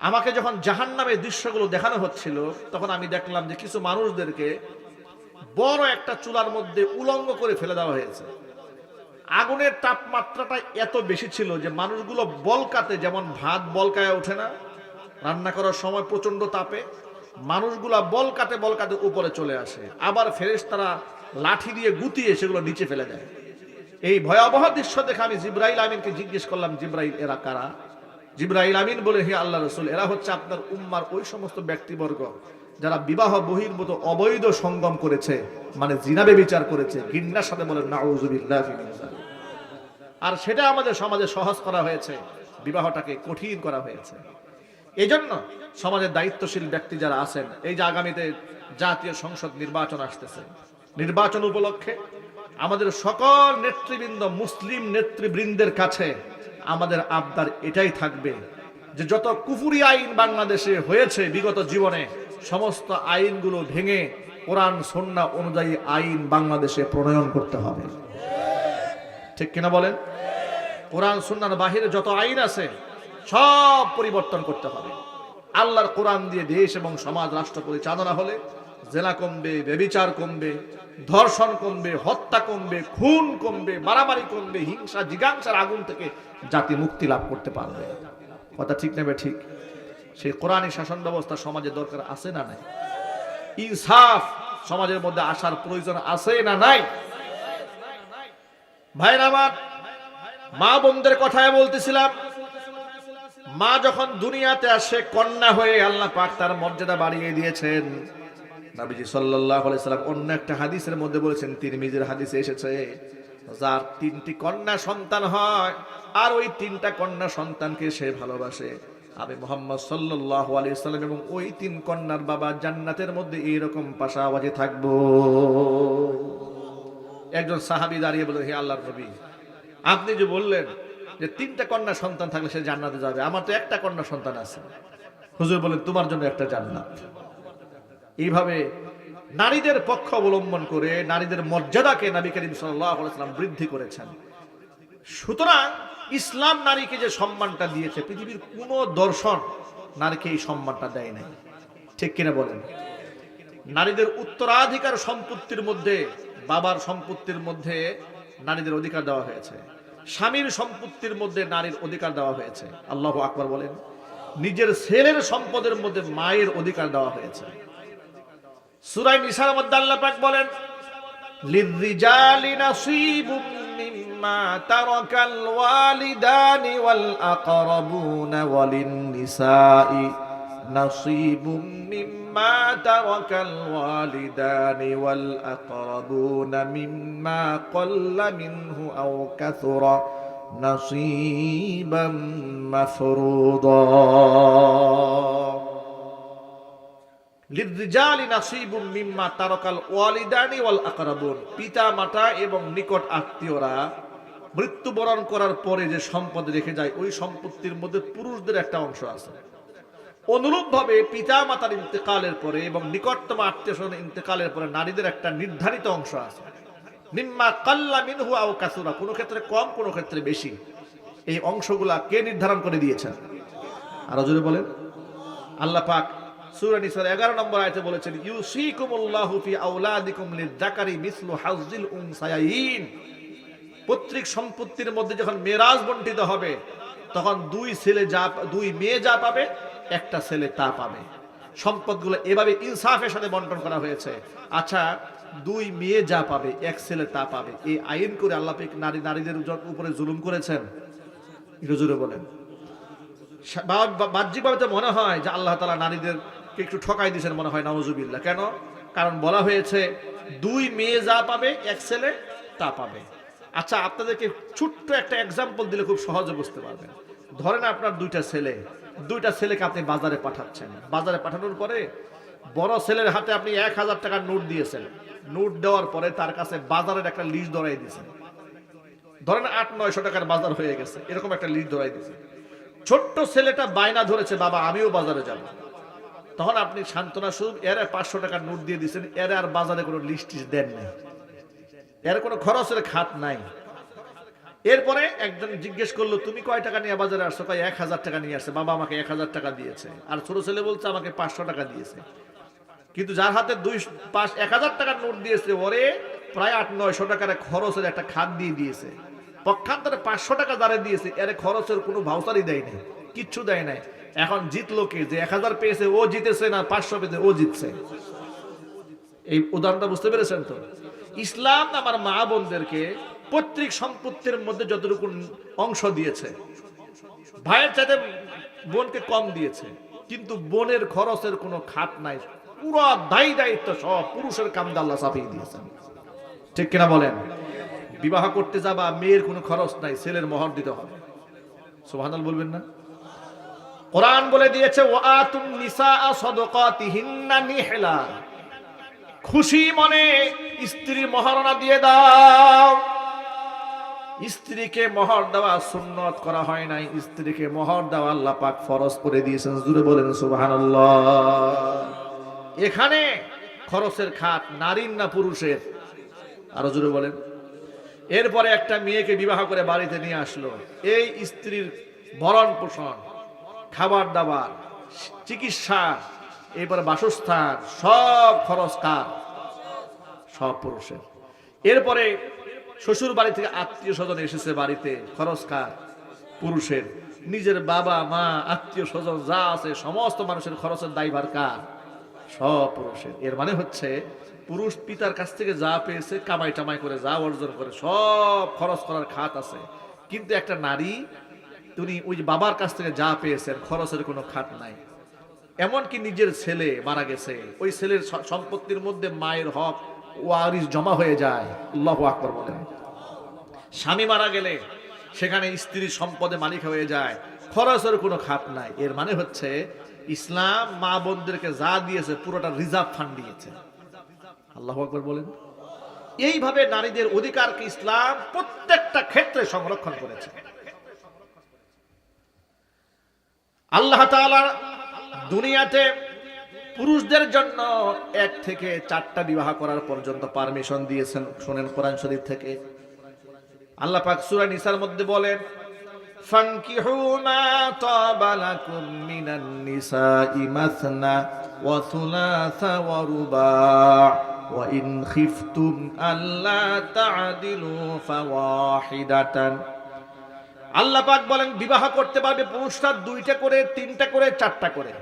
আমাকে যখন জাহান্নামের দৃশ্যগুলো দেখানো হচ্ছিল তখন আমি দেখলাম যে কিছু মানুষদেরকে বড় একটা চুলার মধ্যে উলঙ্গ করে ফেলে দেওয়া হয়েছে। আগুনের তাপমাত্রাটা এত বেশি ছিল যে মানুষগুলো বলকাতে, যেমন ভাত বলকায় ওঠে না রান্না করার সময় প্রচন্ড তাপে, মানুষগুলা বলকাতে বলকাতে উপরে চলে আসে, আবার ফেরেশতারা লাঠি দিয়ে গুতিয়ে সেগুলো নিচে ফেলে দেয়। এই ভয়াবহ দৃশ্য দেখে আমি জিবরাইল আমিনকে জিজ্ঞেস করলাম, জিবরাইল এরা কারা? জিবরাইল আমিন বলে, হে আল্লাহ রাসূল, এরা হচ্ছে আপনার উম্মার ওই সমস্ত ব্যক্তিবর্গ যারা বিবাহ বহির্ভূত অবৈধ সঙ্গম করেছে, মানে জিনা ব্যভিচার করেছে। ঘৃণার সাথে বলেন নাউযুবিল্লাহি মিন যালিক। আর সেটা আমাদের সমাজে সহজ করা হয়েছে, বিবাহটাকে কঠিন করা হয়েছে। এই জন্য সমাজের দায়িত্বশীল ব্যক্তি যারা আছেন, এই যে আগামীতে জাতীয় সংসদ নির্বাচন আসতেছে, নির্বাচন উপলক্ষে আমাদের সকল নেতৃবৃন্দ, মুসলিম নেতৃবৃন্দের কাছে আমাদের আবদার এটাই থাকবে যে যত কুফরি আইন বাংলাদেশে হয়েছে বিগত জীবনে, সমস্ত আইনগুলো ভেঙে কোরআন সুন্নাহ অনুযায়ী আইন বাংলাদেশে প্রণয়ন করতে হবে। ঠিক কিনা বলেন? কোরআন সুন্নাহর বাহিরে যত আইন আছে সব পরিবর্তন করতে হবে। আল্লাহর কোরআন দিয়ে দেশ এবং সমাজ রাষ্ট্র পরিচালনা হলে জেনা কমবে, ব্যভিচার কমবে, ধর্ষণ কমবে, হত্যা কমবে, খুন কমবে, মারামারি কমবে, হিংসা জিজ্ঞাসার আগুন থেকে জাতি মুক্তি লাভ করতে পারবে। কথা ঠিক নেবে ঠিক? সেই কোরআনী শাসন ব্যবস্থা সমাজের দরকার আছে না নাই? ইনসাফ সমাজের মধ্যে আসার প্রয়োজন আছে না নাই? ভাইরা আমার, মা বোনদের কথায় বলতেছিলাম, মা যখন দুনিয়াতে আসে কন্যা হয়ে আল্লাহ পাক তার মর্যাদা বাড়িয়ে দিয়েছেন। নবীজি সাল্লাল্লাহু আলাইহি সাল্লাম অন্য একটা হাদিসের মধ্যে বলেছেন, তিরমিজির হাদিসে এসেছে, যার 3টি কন্যা সন্তান হয় আর ওই 3টা কন্যা সন্তানকে সে ভালোবাসে, আমি মুহাম্মদ সাল্লাল্লাহু আলাইহি সাল্লাম এবং ওই 3 কন্যার বাবা জান্নাতের মধ্যে এইরকম পাশাপাশি থাকবো। একজন সাহাবী দাঁড়িয়ে বলে, হে আল্লাহর নবী, আপনি যে বললেন যে 3টা কন্যা সন্তান থাকলে সে জান্নাতে যাবে, আমার তো একটা কন্যা সন্তান আছে। হুজুর বলেন, তোমার জন্য একটা জান্নাত। এইভাবে নারীদের পক্ষ অবলম্বন করে নারীদের মর্যাদাকে নবী করিম সাল্লাল্লাহু আলাইহি ওয়াসাল্লাম বৃদ্ধি করেছেন। সুতরাং ইসলাম নারীকে যে সম্মানটা দিয়েছে, পৃথিবীর কোন দর্শন নারীকে এই সম্মানটা দেয় নাই। ঠিক কিনা বলেন? নারীদের উত্তরাধিকার সম্পত্তির মধ্যে, বাবার সম্পত্তির মধ্যে নারীদের অধিকার দেওয়া হয়েছে, স্বামীর সম্পত্তির মধ্যে নারীর অধিকার দেওয়া হয়েছে। আল্লাহু আকবার বলেন। নিজের ছেলের সম্পদের মধ্যে মায়ের অধিকার দেওয়া হয়েছে। সূরা নিসার মধ্যে আল্লাহ পাক বলেন, লিররিজালি নাসীবুম মিম্মা তারাকাল ওয়ালিদানি ওয়াল আকরাবুনা ওয়ালিন নিসাই নাসীবুম মিম্মা তারাকাল ওয়ালিদানি ওয়াল আকরাবুনা মিম্মা ক্বাল্লা মিনহু আও কাসুরা নাসীবাম মাফরুদা। লিররিজালি নাসীবুম মিম্মা তারাকাল ওয়ালিদানি ওয়াল আকরাবুন, পিতা মাতা এবং নিকট আত্মীয়রা মৃত্যুবরণ করার পরে যে সম্পদ রেখে যায়, ওই সম্পত্তির মধ্যে পুরুষদের একটা অংশ আছে। অনুরূপভাবে পিতা মাতার ইন্তেকালের পরে এবং নিকটতম আত্মীয়স্বজন ইন্তেকালের পরে নারীদের একটা নির্ধারিত অংশ আছে। মিম্মা কাল্লা মিনহু আও কাসুরা, কোনো ক্ষেত্রে কম, কোনো ক্ষেত্রে বেশি। এই অংশগুলা কে নির্ধারণ করে দিয়েছেন? আরো জোরে বলেন। আল্লাহ পাক সূরা নিসার 11 নম্বর আয়াতে বলেছেন, ইউসিকুমুল্লাহু ফি আওলাদিকুম লিযাকারি মিসলু হাজ্জিল উনসায়াইন। পৈতৃক সম্পত্তির মধ্যে যখন মিরাজ বণ্টিত হবে, তখন 2 মেয়ে যা পাবে, একটা ছেলে তা পাবে। সম্পদগুলো এভাবে ইনসাফের সাথে বন্টন করা হয়েছে। আচ্ছা, 2 মেয়ে যা পাবে, এক ছেলে তা পাবে, এই আইন করে আল্লাহ পাক নারীদের উপরে জুলুম করেছেন? একটু জোরে বলেন। বাহ্যিকভাবে তো মনে হয় যে আল্লাহ তাআলা নারীদেরকে একটু ঠকাই দিয়েছেন, মনে হয়। নাউজুবিল্লাহ। কেন? কারণ বলা হয়েছে 2 মেয়ে যা পাবে, এক ছেলে তা পাবে। আচ্ছা, আপনাদেরকে ছোট্ট একটা এক্সাম্পল দিলে খুব সহজে বুঝতে পারবেন। ধরেন আপনার 2টা ছেলে, 2টা ছেলেকে আপনি বাজারে পাঠাচ্ছেন। বাজারে পাঠানোর পরে বড় ছেলের হাতে আপনি 1000 টাকার নোট দিয়েছেন। নোট দেওয়ার পরে তার কাছে বাজারের একটা লিস্ট ধরাই দিয়েছেন। ধরেন 800-900 টাকার বাজার হয়ে গেছে, এরকম একটা লিস্ট ধরাই দিয়েছেন। ছোট্ট ছেলেটা বায়না ধরেছে, বাবা আমিও বাজারে যাব। তখন আপনি সান্ত্বনা স্বরূপ এর 500 টাকার নোট দিয়ে দিচ্ছেন, এর আর বাজারে কোনো লিস্ট দেন নাই, এর কোনো খরচের খাত নাই। এরপরে একজন জিজ্ঞেস করলো, তুমি কয় টাকা নিয়ে বাজারে আসছো? কয় 1000 টাকা নিয়ে আসছে, বাবা আমাকে 1000 টাকা দিয়েছে। আর ছোট ছেলে বলছে আমাকে 500 টাকা দিয়েছে। কিন্তু যার হাতে 1000 টাকার নোট দিয়েছে, ওরে প্রায় 800-900 টাকার খরচের একটা খাত দিয়ে দিয়েছে। পক্ষান্তরে 500 টাকা যারা দিয়েছে, এর খরচের কোনো ভাউচারই দেয় নাই, কিচ্ছু দেয় নাই। এখন জিতলো কে? যে 1000 পেয়েছে ও জিতেছে, না 500 পেয়েছে ও জিতছে? এই উদাহরণটা বুঝতে পেরেছেন তো? ইসলাম আমার মা বোনদেরকে পৈতৃক সম্পত্তির মধ্যে যতটুকু অংশ দিয়েছে, ভাইয়ের চাইতে বোনকে কম দিয়েছে, কিন্তু বোনের খরচের কোনো খাত নাই। পুরো দায়িত্ব সব পুরুষের কাঁধে আল্লাহ চাপিয়ে দিয়েছেন। ঠিক কিনা বলেন? বিবাহ করতে যাবা, মেয়ের কোনো খরচ নাই, ছেলের মোহর দিতে হবে। সুবহানাল্লাহ বলবেন না? কোরআন বলে দিয়েছে, ওয়াতুন নিসাআ সাদাকাতিহিন্না নিহলা, খুশি মনে স্ত্রীর মহারণা দিয়ে দাও। স্ত্রীকে মোহর দেওয়া সুন্নত করা হয় নাই, স্ত্রীকে মোহর দেওয়া আল্লাহ পাক ফরজ করে দিয়েছেন। জোরে বলেন সুবহানাল্লাহ। এখানে খরচের খাত নারীর না পুরুষের? আরো জোরে বলেন। এরপরে একটা মেয়েকে বিবাহ করে বাড়িতে নিয়ে আসলো, এই স্ত্রীর ভরণ পোষণ, খাবার দাবার, চিকিৎসা, এরপরে বাসস্থান, সব খরচ কার? সব পুরুষের। এরপরে শ্বশুর বাড়ি থেকে আত্মীয় স্বজন এসেছে বাড়িতে, খরচ কার? পুরুষের। নিজের বাবা মা আত্মীয় স্বজন যা আছে সমস্ত মানুষের খরচের দায়ভার কার? সব পুরুষের। এর মানে হচ্ছে পুরুষ পিতার কাছ থেকে যা পেয়েছে, কামাই টামাই করে যা অর্জন করে, সব খরচ করার খাত আছে। কিন্তু একটা নারী, তিনি ওই যে বাবার কাছ থেকে যা পেয়েছেন, খরচের কোনো খাত নাই। এমনকি নিজের ছেলে মারা গেছে, ওই ছেলের সম্পত্তির মধ্যে মায়ের হক ওয়ারিস জমা হয়ে যায়। আল্লাহু আকবার বলেন। স্বামী মারা গেলে সেখানে স্ত্রীর সম্পদে মালিক হয়ে যায়, খরচের কোনো খাত নাই। এর মানে হচ্ছে ইসলাম মা বোনদেরকে যা দিয়েছে পুরোটা রিজার্ভ ফান্ড দিয়েছে। আল্লাহু আকবার বলেন। এইভাবে নারীদের অধিকারকে ইসলাম প্রত্যেকটা ক্ষেত্রে সংরক্ষণ করেছে। আল্লাহ তাআলা দুনিয়াতে পুরুষদের জন্য 1 থেকে 4টা বিবাহ করার পর্যন্ত পারমিশন দিয়েছেন। শুনেন কোরআন শরীফ থেকে, আল্লাহ পাক সূরা নিসার মধ্যে বলেন, ফানকিহু মা তাবা লাকুম মিনান নিসাই মাসনা ওয়া থুলাসা ওয়া রুবা' ওয়া ইন খিফতুম আল্লা তা'দিলু ফাওয়াহিদাতান। আল্লাহ পাক বলেন, বিবাহ করতে পারবে পুরুষরা 2টা করে, 3টা করে, 4টা করে।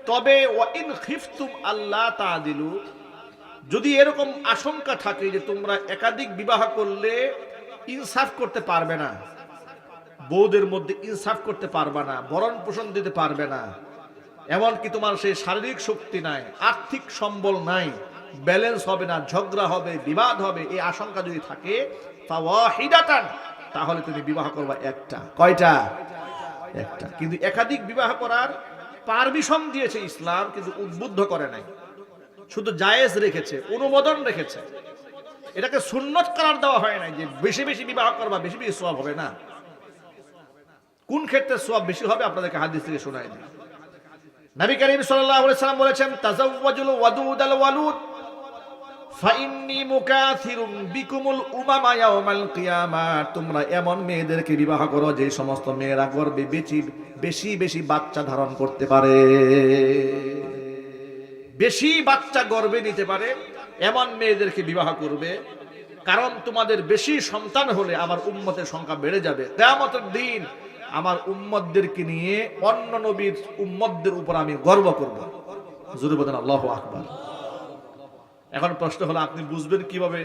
তবে ওয়া ইন খিফতুম আল্লা তা'দিলু, যদি এরকম আশঙ্কা থাকে যে তোমরা একাধিক বিবাহ করলে ইনসাফ করতে পারবে না, বউদের মধ্যে ইনসাফ করতে পারবে না, ভরণ পোষণ দিতে পারবে না, এমনকি তোমার সেই শারীরিক শক্তি নাই, আর্থিক সম্বল নাই, ব্যালেন্স হবে না, ঝগড়া হবে, বিবাদ হবে, এই আশঙ্কা যদি থাকে, ফাওয়াহিদাতান, তাহলে তুমি বিবাহ করবা একটা। কয়টা? একটা। কিন্তু একাধিক বিবাহ করার পারমিশন দিয়েছে ইসলাম, কিন্তু উদ্বুদ্ধ করে নাই, শুধু জায়েজ রেখেছে, অনুমোদন রেখেছে। এটাকে সুন্নত করার দেওয়া হয় নাই যে বেশি বেশি বিবাহ করবা, বেশি বেশি সওয়াব হবে না। কোন ক্ষেত্রে সওয়াব বেশি হবে আপনাদেরকে হাদিস থেকে শোনাই দিই। নবী করিম সাল্লাল্লাহু আলাইহি ওয়াসাল্লাম বলেছেন, তাযাওয়াজুল ওয়াদুদাল ওয়ালুদ ফাইন্নী মুকাথিরুম বিকুমুল উমামা ইয়াওমাল কিয়ামা। তোমরা এমন মেয়েদেরকে বিবাহ করো যে সমস্ত মেয়েরা গর্ভে বেশি বেশি বাচ্চা ধারণ করতে পারে, বেশি বাচ্চা গর্ভে নিতে পারে, এমন মেয়েদেরকে বিবাহ করবে। কারণ তোমাদের বেশি সন্তান হলে আমার উম্মতের সংখ্যা বেড়ে যাবে, কিয়ামতের দিন আমার উম্মতদেরকে নিয়ে অন্য নবীর উম্মতদের উপর আমি গর্ব করব। জোরে বলেন আল্লাহু আকবার। এখন প্রশ্ন হলো, আপনি বুঝবেন কিভাবে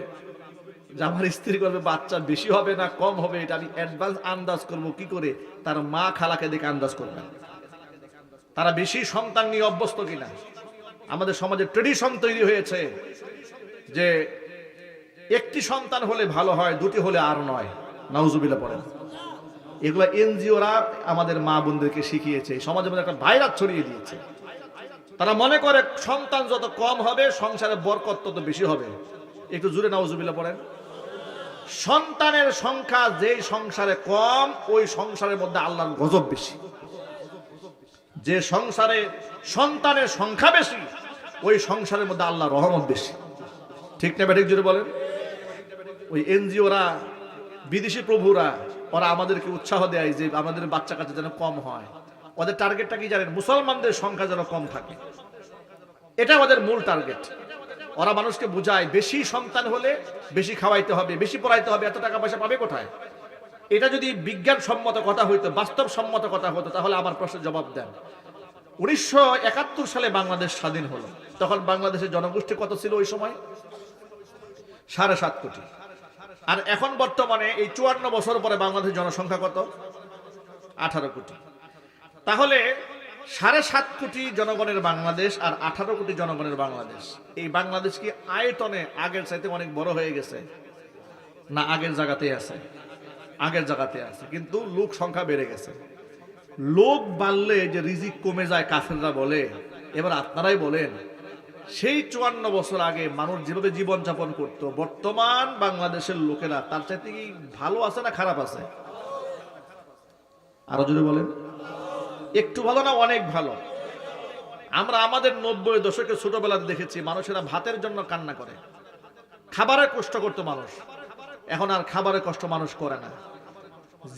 যে আমার স্ত্রী গর্ভে বাচ্চা বেশি হবে না কম হবে? এটা আমি অ্যাডভান্স আন্দাজ করব কি করে? তার মা খালাকে দেখে আন্দাজ করবেন তারা বেশি সন্তান নিয়ে অভ্যস্ত কিনা। আমাদের সমাজে ট্রেডিশন তৈরি হয়েছে যে একটি সন্তান হলে ভালো হয়, 2টি হলে আর নয়। নাউজুবিল্লাহ পড়েন। এগুলা এনজিওরা আমাদের মা বোনদেরকে শিখিয়েছে, সমাজের মধ্যে একটা ভাইরাস ছড়িয়ে দিয়েছে। তারা মনে করে সন্তান যত কম হবে সংসারে বরকত তত বেশি হবে। একটু জোরে নাউজুবিল্লাহ পড়েন। সন্তানের সংখ্যা যেই সংসারে কম, ওই সংসারের মধ্যে আল্লাহর গজব বেশি। যে সংসারে সন্তানের সংখ্যা বেশি, ওই সংসারের মধ্যে আল্লাহর রহমত বেশি। ঠিক না ব্যাঠিক জোরে বলেন? ওই এনজিওরা, বিদেশি প্রভুরা, ওরা আমাদেরকে উৎসাহ দেয় যে আমাদের বাচ্চা কাচ্চা যেন কম হয়। ওদের টার্গেটটা কি জানেন? মুসলমানদের সংখ্যা যেন কম থাকে, এটা ওদের মূল টার্গেট। ওরা মানুষকে বুঝায় বেশি সন্তান হলে বেশি খাওয়াইতে হবে, বেশি পড়াইতে হবে, এত টাকা পয়সা পাবে কোথায়? এটা যদি বিজ্ঞানসম্মত কথা হইতো, বাস্তবসম্মত কথা হতো, তাহলে আমার প্রশ্নের জবাব দেন। 1971 সালে বাংলাদেশ স্বাধীন হলো, তখন বাংলাদেশের জনগোষ্ঠী কত ছিল ওই সময়? 7.5 কোটি। আর এখন বর্তমানে এই 54 বছর পরে বাংলাদেশের জনসংখ্যা কত? 18 কোটি। তাহলে 7.5 কোটি জনগণের বাংলাদেশ আর 18 কোটি জনগণের বাংলাদেশ, এই বাংলাদেশ কি আয়তনে আগের চাইতে অনেক বড় হয়ে গেছে না আগের জায়গাতেই আছে? আগের জায়গাতে আছে, কিন্তু লোক সংখ্যা বেড়ে গেছে। লোক বাড়লে যে রিজিক কমে যায় কাফেররা বলে, এবার আপনারাই বলেন, সেই 54 বছর আগে মানুষ যেভাবে জীবনযাপন করত, বর্তমান বাংলাদেশের লোকেরা তার চাইতে কি ভালো আছে না খারাপ আছে? আরো যদি বলেন, একটু ভালো না অনেক ভালো? আমরা আমাদের 90 দশকে ছোটবেলাতে দেখেছি মানুষেরা ভাতের জন্য কান্না করে, খাবারের কষ্ট করতো মানুষ। এখন আর খাবারের কষ্ট মানুষ করে না।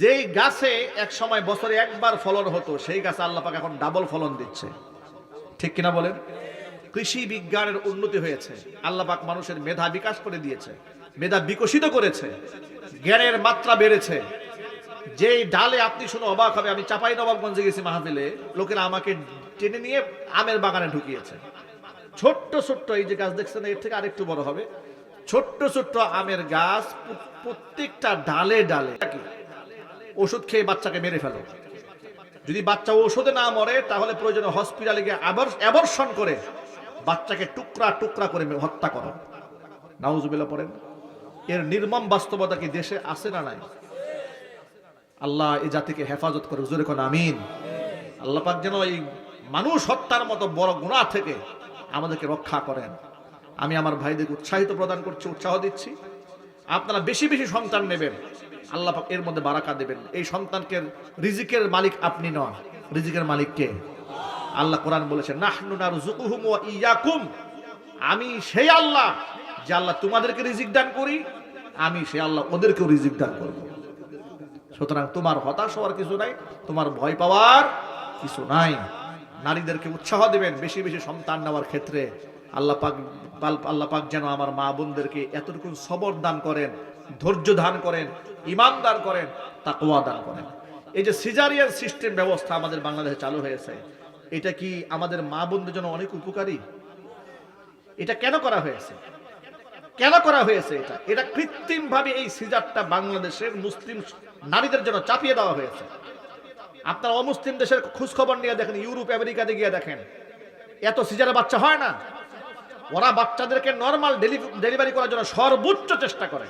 যেই গাছে এক সময় বছরে একবার ফলন হতো, সেই গাছে আল্লাহ পাক এখন ডাবল ফলন দিচ্ছে। ঠিক কিনা বলেন? কৃষি বিজ্ঞানের উন্নতি হয়েছে, আল্লাহ পাক মানুষের মেধা বিকাশ করে দিয়েছে, মেধা বিকশিত করেছে, জ্ঞানের মাত্রা বেড়েছে। যেই ডালে আপনি শুনে অবাক হবে, আমি চাঁপাইনবাবগঞ্জে গেছি মাহফিলে, লোকেরা আমাকে টেনে নিয়ে আমের বাগানে ঢুকিয়েছে। ছোট্ট ছোট্ট এই যে গাছ দেখছেন, এর থেকে আরেকটু বড় হবে, ছোট্ট ছোট্ট আমের গাছ, প্রত্যেকটা ডালে ডালে ওষুধ খেয়ে বাচ্চাকে মেরে ফেলো। যদি বাচ্চা ওষুধে না মরে, তাহলে প্রয়োজনে হসপিটালে গিয়ে অ্যাবর্শন করে বাচ্চাকে টুকরা টুকরা করে হত্যা করো। নাউজুবিল্লাহ পড়েন। এর নির্মম বাস্তবতা কি দেশে আছে না নাই? আল্লাহ এই জাতিকে হেফাজত করে, হুজুরে কোন আমিন। আল্লাহ পাক যেন এই মানুষ হত্যার মতো বড় গুনাহ থেকে আমাদেরকে রক্ষা করেন। আমি আমার ভাইদেরকে উৎসাহিত প্রদান করছি, উৎসাহ দিচ্ছি, আপনারা বেশি বেশি সন্তান নেবেন, আল্লাহ পাক এর মধ্যে বারাকা দেবেন। এই সন্তানকে রিজিকের মালিক আপনি নন, রিজিকের মালিক কে? আল্লাহ কোরআন বলেছেন, নাহনু নারযুকুহুম ওয়া ইয়াকুম, আমি সেই আল্লাহ যে আল্লাহ তোমাদেরকে রিজিক দান করি, আমি সেই আল্লাহ ওদেরকেও রিজিক দান করব। সুতরাং তোমার হতাশ হওয়ার কিছু নাই, তোমার ভয় পাওয়ার কিছু নাই। নারীদেরকে উৎসাহ দেবেন বেশি বেশি সন্তান নেওয়ার ক্ষেত্রে। আল্লাহ পাক যেন আমার মা বোনদেরকে এতটুকু সবর দান করেন, ধৈর্য দান করেন, ঈমানদার করেন, তাকওয়া দান করেন। এই যে সিজারিয়ান সিস্টেম ব্যবস্থা আমাদের বাংলাদেশে চালু হয়েছে, এটা কি আমাদের মা বোনদের জন্য অনেক উপকারী? এটা কেন করা হয়েছে? কেন করা হয়েছে? এটা কৃত্রিম ভাবে এই সিজারটা বাংলাদেশের মুসলিম নারীদের জন্য চাপিয়ে দেওয়া হয়েছে। আপনারা অমুসলিম দেশের খোঁজ খবর নিয়ে দেখেন, ইউরোপ আমেরিকাতে গিয়ে দেখেন, এত সিজারে বাচ্চা হয় না। ওরা বাচ্চাদেরকে নরমাল ডেলিভারি করার জন্য সর্বোচ্চ চেষ্টা করে।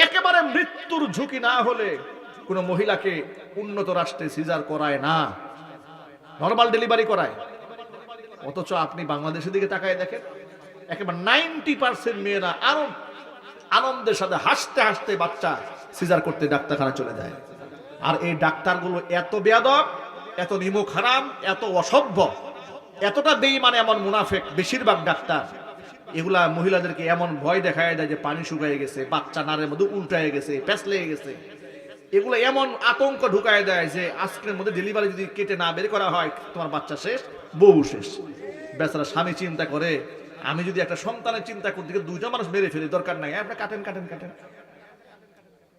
একেবারে মৃত্যুর ঝুঁকি না হলে কোনো মহিলাকে উন্নত রাষ্ট্রে সিজার করায় না, নরমাল ডেলিভারি করায়। অথচ আপনি বাংলাদেশের দিকে তাকায় দেখেন, একেবারে 90% মেয়েরা আনন্দের সাথে হাসতে হাসতে বাচ্চা সিজার করতে ডাক্তারখানা চলে যায়। আর এই ডাক্তারগুলো এত বেয়াদব, এত নিমুখ হারাম, এত অসভ্য, এতটা বেঈমান, এমন মুনাফেক বেশিরভাগ ডাক্তার। এগুলা মহিলাদেরকে এমন ভয় দেখায় দেয় যে পানি শুকায় গেছে, বাচ্চা নারের মধ্যে উল্টায় গেছে, প্যাঁচ লেগে গেছে। এগুলো এমন আতঙ্ক ঢুকায় দেয় যে আজকের মধ্যে ডেলিভারি যদি কেটে না বের করা হয়, তোমার বাচ্চা শেষ, বউ শেষ। বেচারা স্বামী চিন্তা করে, আমি যদি একটা সন্তানের চিন্তা করতে গিয়ে দুইটা মানুষ মেরে ফেলি, দরকার নাই, আপনি কাটেন কাটেন কাটেন।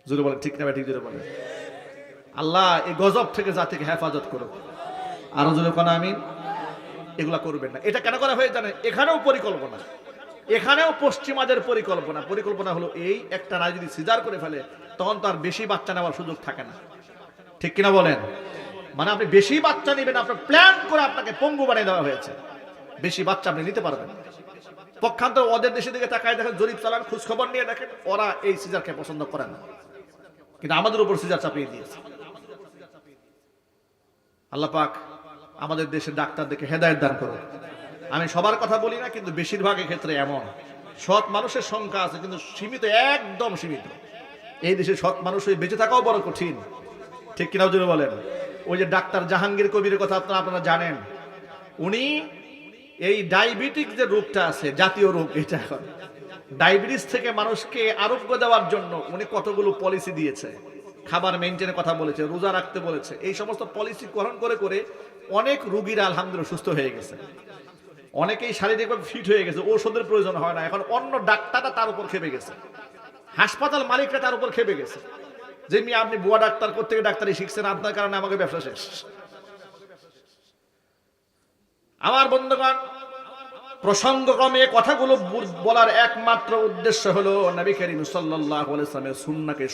জোরে বলেন ঠিক না? ঠিক জোরে বলেন। আল্লাহ এই গজব থেকে জাতিকে হেফাজত করুক। আরো জোরে কোন আমিন। এগুলা করবেন না। এটা কেন করা হয়ে জানেন? এখানেও পরিকল্পনা, এখানেও পশ্চিমাদের পরিকল্পনা হলো এই, একটা নারী যদি সিজার করে ফেলে, তখন তো আর বেশি বাচ্চা নেওয়ার সুযোগ থাকে না। ঠিক কিনা বলেন? মানে আপনি বেশি বাচ্চা নেবেন, আপনার প্ল্যান করে আপনাকে পঙ্গু বানিয়ে দেওয়া হয়েছে, বেশি বাচ্চা আপনি নিতে পারবেন। পক্ষান্তর ওদের দেশের দিকে তাকায় দেখেন, জরিপ চালান, খোঁজ খবর নিয়ে দেখেন, ওরা এই সিজারকে পছন্দ করে না, কিন্তু আমাদের উপর সিজার চাপিয়ে দিয়েছে। আল্লাহ পাক আমাদের দেশের ডাক্তারদেরকে হেদায়েত দান করুন। আমি সবার কথা বলি না, কিন্তু বেশিরভাগের ক্ষেত্রে এমন সৎ মানুষের সংখ্যা আছে, কিন্তু সীমিত, একদম সীমিত। এই দেশে সৎ মানুষ বেঁচে থাকাও বড় কঠিন। ঠিক কিনা জন্য বলেন? ওই যে ডাক্তার জাহাঙ্গীর কবিরের কথা আপনারা জানেন, উনি এই ডায়াবেটিক যে রোগটা আছে, জাতীয় রোগ এটা, এখন ডায়াবেটিস থেকে মানুষকে আরোগ্য দেওয়ার জন্য উনি কতগুলো পলিসি দিয়েছে। খাবার মেনটেনের কথা বলেছে, রোজা রাখতে বলেছে। এই সমস্ত পলিসি গ্রহণ করে করে অনেক রোগীরা আলহামদুলিল্লাহ সুস্থ হয়ে গেছে, অনেকেই শারীরিকভাবে ফিট হয়ে গেছে, ঔষধের প্রয়োজন হয় না। এখন অন্য ডাক্তাররা তার উপর খেপে গেছে, হাসপাতাল মালিকরা তার উপর খেপে গেছে যে আপনি বুয়া ডাক্তার কোত্থেকে ডাক্তারি শিখছেন, আপনার কারণে আমাকে ব্যবসা শেষ। আমার বন্ধুগণ, প্রসঙ্গক্রমে কথাগুলো বলার একমাত্র উদ্দেশ্য হলো নবী করিম সাল্লাল্লাহু আলাইহি ওয়াসাল্লামের সুন্নাহকে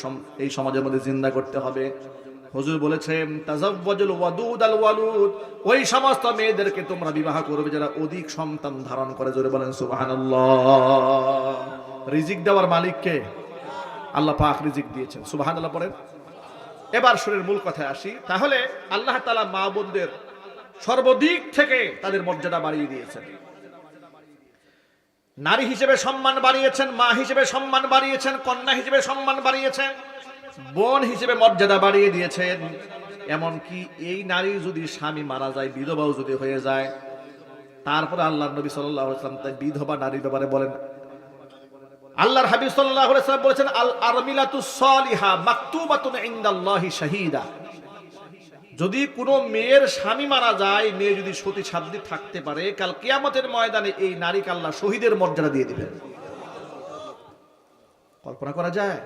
এই সমাজের মধ্যে জিন্দা করতে হবে। হুজুর বলেছেন তাজাওয়াজুল ওয়াদুদ আল ওয়ালুদ, ওই সমস্ত মেয়েদেরকে তোমরা বিবাহ করবে যারা অধিক সন্তান ধারণ করে। জোরে বলেন সুবহানাল্লাহ। রিজিক দেওয়ার মালিক কে? আল্লাহ পাক রিজিক দিয়েছেন, সুবহানাল্লাহ পড়েন। এবার শুনের মূল কথায় আসি। তাহলে আল্লাহ তাআলা মা বোনদের সর্বদিক থেকে তাদের মর্যাদা বাড়িয়ে দিয়েছেন। নারী হিসেবে সম্মান বাড়িয়েছেন, মা হিসেবে সম্মান বাড়িয়েছেন, কন্যা হিসেবে সম্মান বাড়িয়েছেন, বোন হিসেবে মর্যাদা বাড়িয়ে দিয়েছেন। এমনকি এই নারী যদি স্বামী মারা যায়, বিধবাও যদি হয়ে যায়, তারপরে আল্লাহর নবী সাল্লাল্লাহু আলাইহি ওয়াসাল্লাম তাই বিধবা নারীর ব্যাপারে বলেন, আল্লাহর হাবিব সাল্লাল্লাহু আলাইহি ওয়াসাল্লাম বলেছেন আল আরমিলাতুস সালিহা মাকতুবাতুন ইনদাল্লাহি শাহীদা। যদি কোনো মেয়ের স্বামী মারা যায়, মেয়ে যদি সতী সাধ্বী থাকতে পারে, কাল কিয়ামতের ময়দানে এই নারীকে আল্লাহ শহীদের মর্যাদা দিয়ে দিবেন। কল্পনা করা যায়?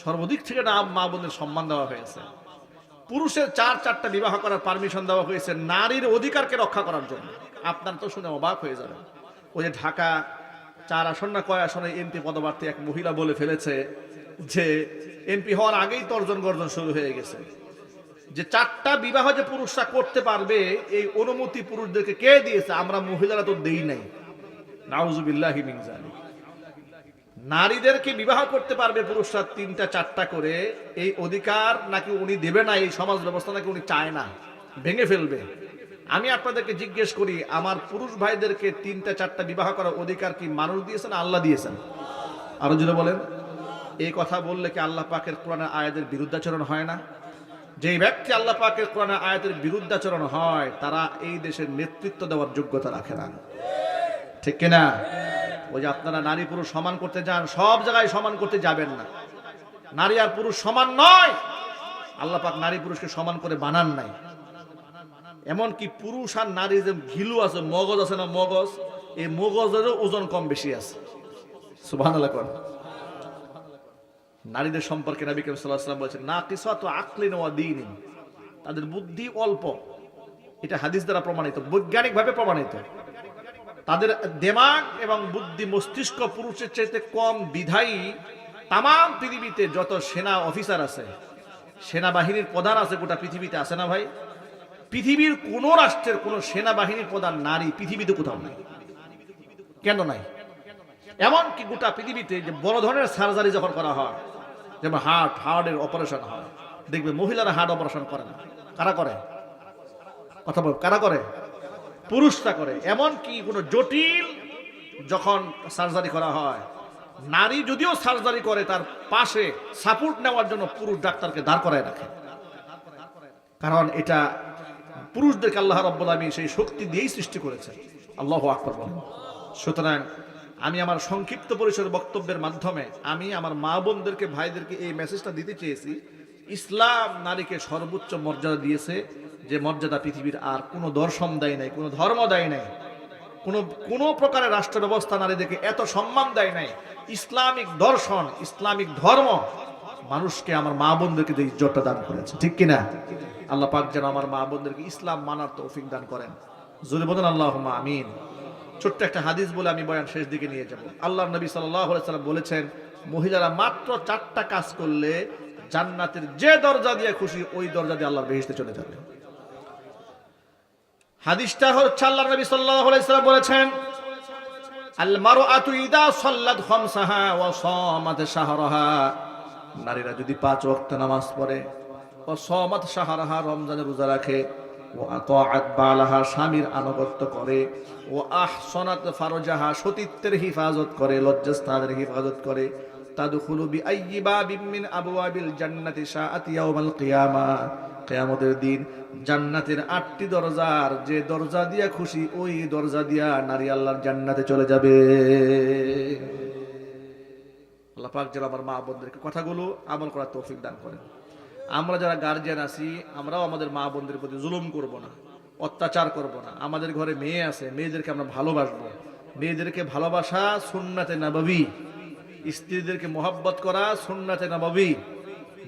সর্বদিক থেকে না মা বোনের সম্মান দেওয়া হয়েছে। পুরুষের চারটা বিবাহ করার পারমিশন দেওয়া হয়েছে নারীর অধিকারকে রক্ষা করার জন্য। আপনার তো শুনে অবাক হয়ে যাবেন, ওই যে ঢাকা 4 আসন না কয় আসনে এমপি পদপ্রার্থী এক মহিলা বলে ফেলেছে যে এমপি হওয়ার আগেই তর্জন গর্জন শুরু হয়ে গেছে, যে 4টা বিবাহ যে পুরুষরা করতে পারবে এই অনুমতি পুরুষদেরকে কে দিয়েছে? আমরা মহিলারা তো দেই নাই। নাউজুবিল্লাহি মিন যালিক। নারীদেরকে বিবাহ করতে পারবে পুরুষরা 3টা 4টা করে, এই অধিকার নাকি উনি দেবে না, এই সমাজ ব্যবস্থা নাকি উনি চায় না, ভেঙে ফেলবে। আমি আপনাদেরকে জিজ্ঞেস করি, আমার পুরুষ ভাইদেরকে 3টা 4টা বিবাহ করার অধিকার কি মানুষ দিয়েছেন, আল্লাহ দিয়েছেন? আরো জোরে বলেন। এই কথা বললে কি আল্লাহ পাকের কোরআনের আয়াতের বিরুদ্ধাচরণ হয় না? যেই ব্যক্তি আল্লাহ পাকের কোরআনের আয়াতের বিরুদ্ধাচরণ হয়, তারা এই দেশের নেতৃত্ব দেওয়ার যোগ্যতা রাখে না, ঠিক কিনা? ওই যে আপনারা নারী পুরুষ সমান করতে যান, সব জায়গায় সমান করতে যাবেন না। নারী আর পুরুষ সমান নয়। আল্লাহ পাক নারী পুরুষকে সমান করে বানান নাই। এমনকি পুরুষ আর নারী যে ঘিলু আছে, মগজ আছে না, মগজ, এই মগজেরও ওজন কম বেশি আছে। সুবহানাল্লাহ। নারীদের সম্পর্কে নবী করিম সাল্লাল্লাহু আলাইহি ওয়াসাল্লাম বলেছেন নাকিসাতু আকলিন ওয়া দীনিন, তাদের বুদ্ধি অল্প। এটা হাদিস দ্বারা প্রমাণিত, বৈজ্ঞানিকভাবে প্রমাণিত। তাদের দিমাগ এবং বুদ্ধি মস্তিষ্ক পুরুষের চাইতে কম বিধায়ী তাম পৃথিবীতে যত সেনা অফিসার আছে, সেনাবাহিনীর প্রধান আছে গোটা পৃথিবীতে, আছে না ভাই? পৃথিবীর কোন রাষ্ট্রের কোন সেনাবাহিনীর প্রধান নারী পৃথিবীতে কোথাও নাই। কেন নাই? এমনকি গোটা পৃথিবীতে যে বড় ধরনের সার্জারি যখন করা হয়, যেমন হার্টের অপারেশন হয়, দেখবে মহিলারা হার্ট অপারেশন করে না। কারা করে? কথা বল, কারা করে? পুরুষরা করে। এমনকি কোনো জটিল যখন সার্জারি করা হয়, নারী যদিও সার্জারি করে, তার পাশে সাপোর্ট নেওয়ার জন্য পুরুষ ডাক্তারকে দাঁড় করায় রাখে। কারণ এটা পুরুষদেরকে আল্লাহ রাব্বুল আলামিন সেই শক্তি দিয়েই সৃষ্টি করেছে। আল্লাহু আকবার বলেন। সুতরাং আমি আমার সংক্ষিপ্ত পরিসর বক্তব্যের মাধ্যমে আমি আমার মা বোনদেরকে, ভাইদেরকে এই মেসেজটা দিতে চেয়েছি, ইসলাম নারীকে সর্বোচ্চ মর্যাদা দিয়েছে, যে মর্যাদা পৃথিবীর আর কোনো দর্শন দেয় নাই, কোনো ধর্ম দেয় নাই, কোনো প্রকারের রাষ্ট্র ব্যবস্থা নারীদেরকে এত সম্মান দেয় নাই। ইসলামিক দর্শন, ইসলামিক ধর্ম মানুষকে, আমার মা বোনদেরকে যে ইজ্জতটা দান করেছে, ঠিক কিনা? আল্লাহ পাক যেন আমার মা বোনদেরকে ইসলাম মানার তৌফিক দান করেন। জোরে বলেন আল্লাহুম্মা আমিন। ছোট্ট একটা হাদিস বলে আমি বয়ান শেষ দিকে নিয়ে যাব। আল্লাহর নবী সাল্লাল্লাহু আলাইহি ওয়াসাল্লাম বলেছেন, মহিলারা মাত্র 4টা কাজ করলে জান্নাতের যে দরজা দিয়ে খুশি ওই দরজা দিয়ে আল্লাহর বেহেশতে চলে যাবে। হাদিসটা হচ্ছে আল্লাহর নবী সাল্লাল্লাহু আলাইহি ওয়াসাল্লাম বলেছেন, আল মারআতু ইদা সাল্লাত খামসাহা ওয়া সামাত শাহরাহা, নারীরা যদি 5 ওয়াক্ত নামাজ পড়ে, ওয়া সামাত শাহরাহা, রমজানের রোজা রাখে, ওয়া আতাআত বালাহা, স্বামীর আনুগত্য করে, ওয়া আহসানাত ফারজাহা, সতীত্বের হিফাজত করে, লজ্জাস্থানের হিফাজত করে, তাদখুলু বিআইয়ি বাবিন মিন আবওয়াবিল জান্নাতি শাআত ইয়াউমাল কিয়ামা, কিয়ামতের দিন জান্নাতের 8টি দরজার যে দরজা দিয়া খুশি ওই দরজা দিয়া নারী আল্লাহর জান্নাতে চলে যাবে। আল্লাহ পাক যেন আমার মা বোনদেরকে কথাগুলো আমল করার তৌফিক দান করেন। আমরা যারা গার্জিয়ান আছি আমরাও আমাদের মা বোনদের প্রতি জুলুম করব না, অত্যাচার করব না। আমাদের ঘরে মেয়ে আছে, মেয়েদেরকে আমরা ভালোবাসবো। মেয়েদেরকে ভালোবাসা সুন্নাতে নববী, স্ত্রীদেরকে মোহাব্বত করা সুন্নাতে নববী,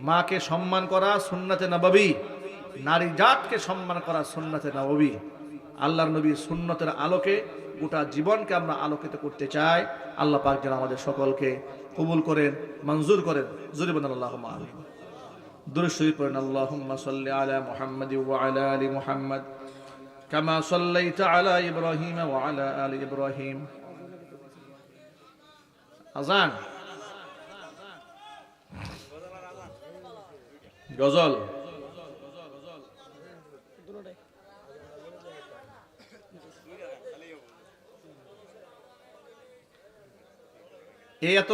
মাকে সম্মান করা সুন্নাতে নববী, নারী জাতকে সম্মান করা সুন্নাতে নববী। আল্লাহর নবী সুন্নতের আলোকে গোটা জীবনকে আমরা আলোকিত করতে চাই। আল্লাহ পাক যেন আমাদের সকলকে কবুল করেন, মঞ্জুর করেন। জোরে বলেন আল্লাহুম্মা আমিন। দুরূদ শরীফ পড়েন। আল্লাহুম্মা সাল্লি আলা মুহাম্মাদ ওয়া আলা আলি মুহাম্মাদ কামা সাল্লাইতা আলা ইব্রাহিম ওয়া আলা আলি ইব্রাহিম। আযান, গজল, এই এত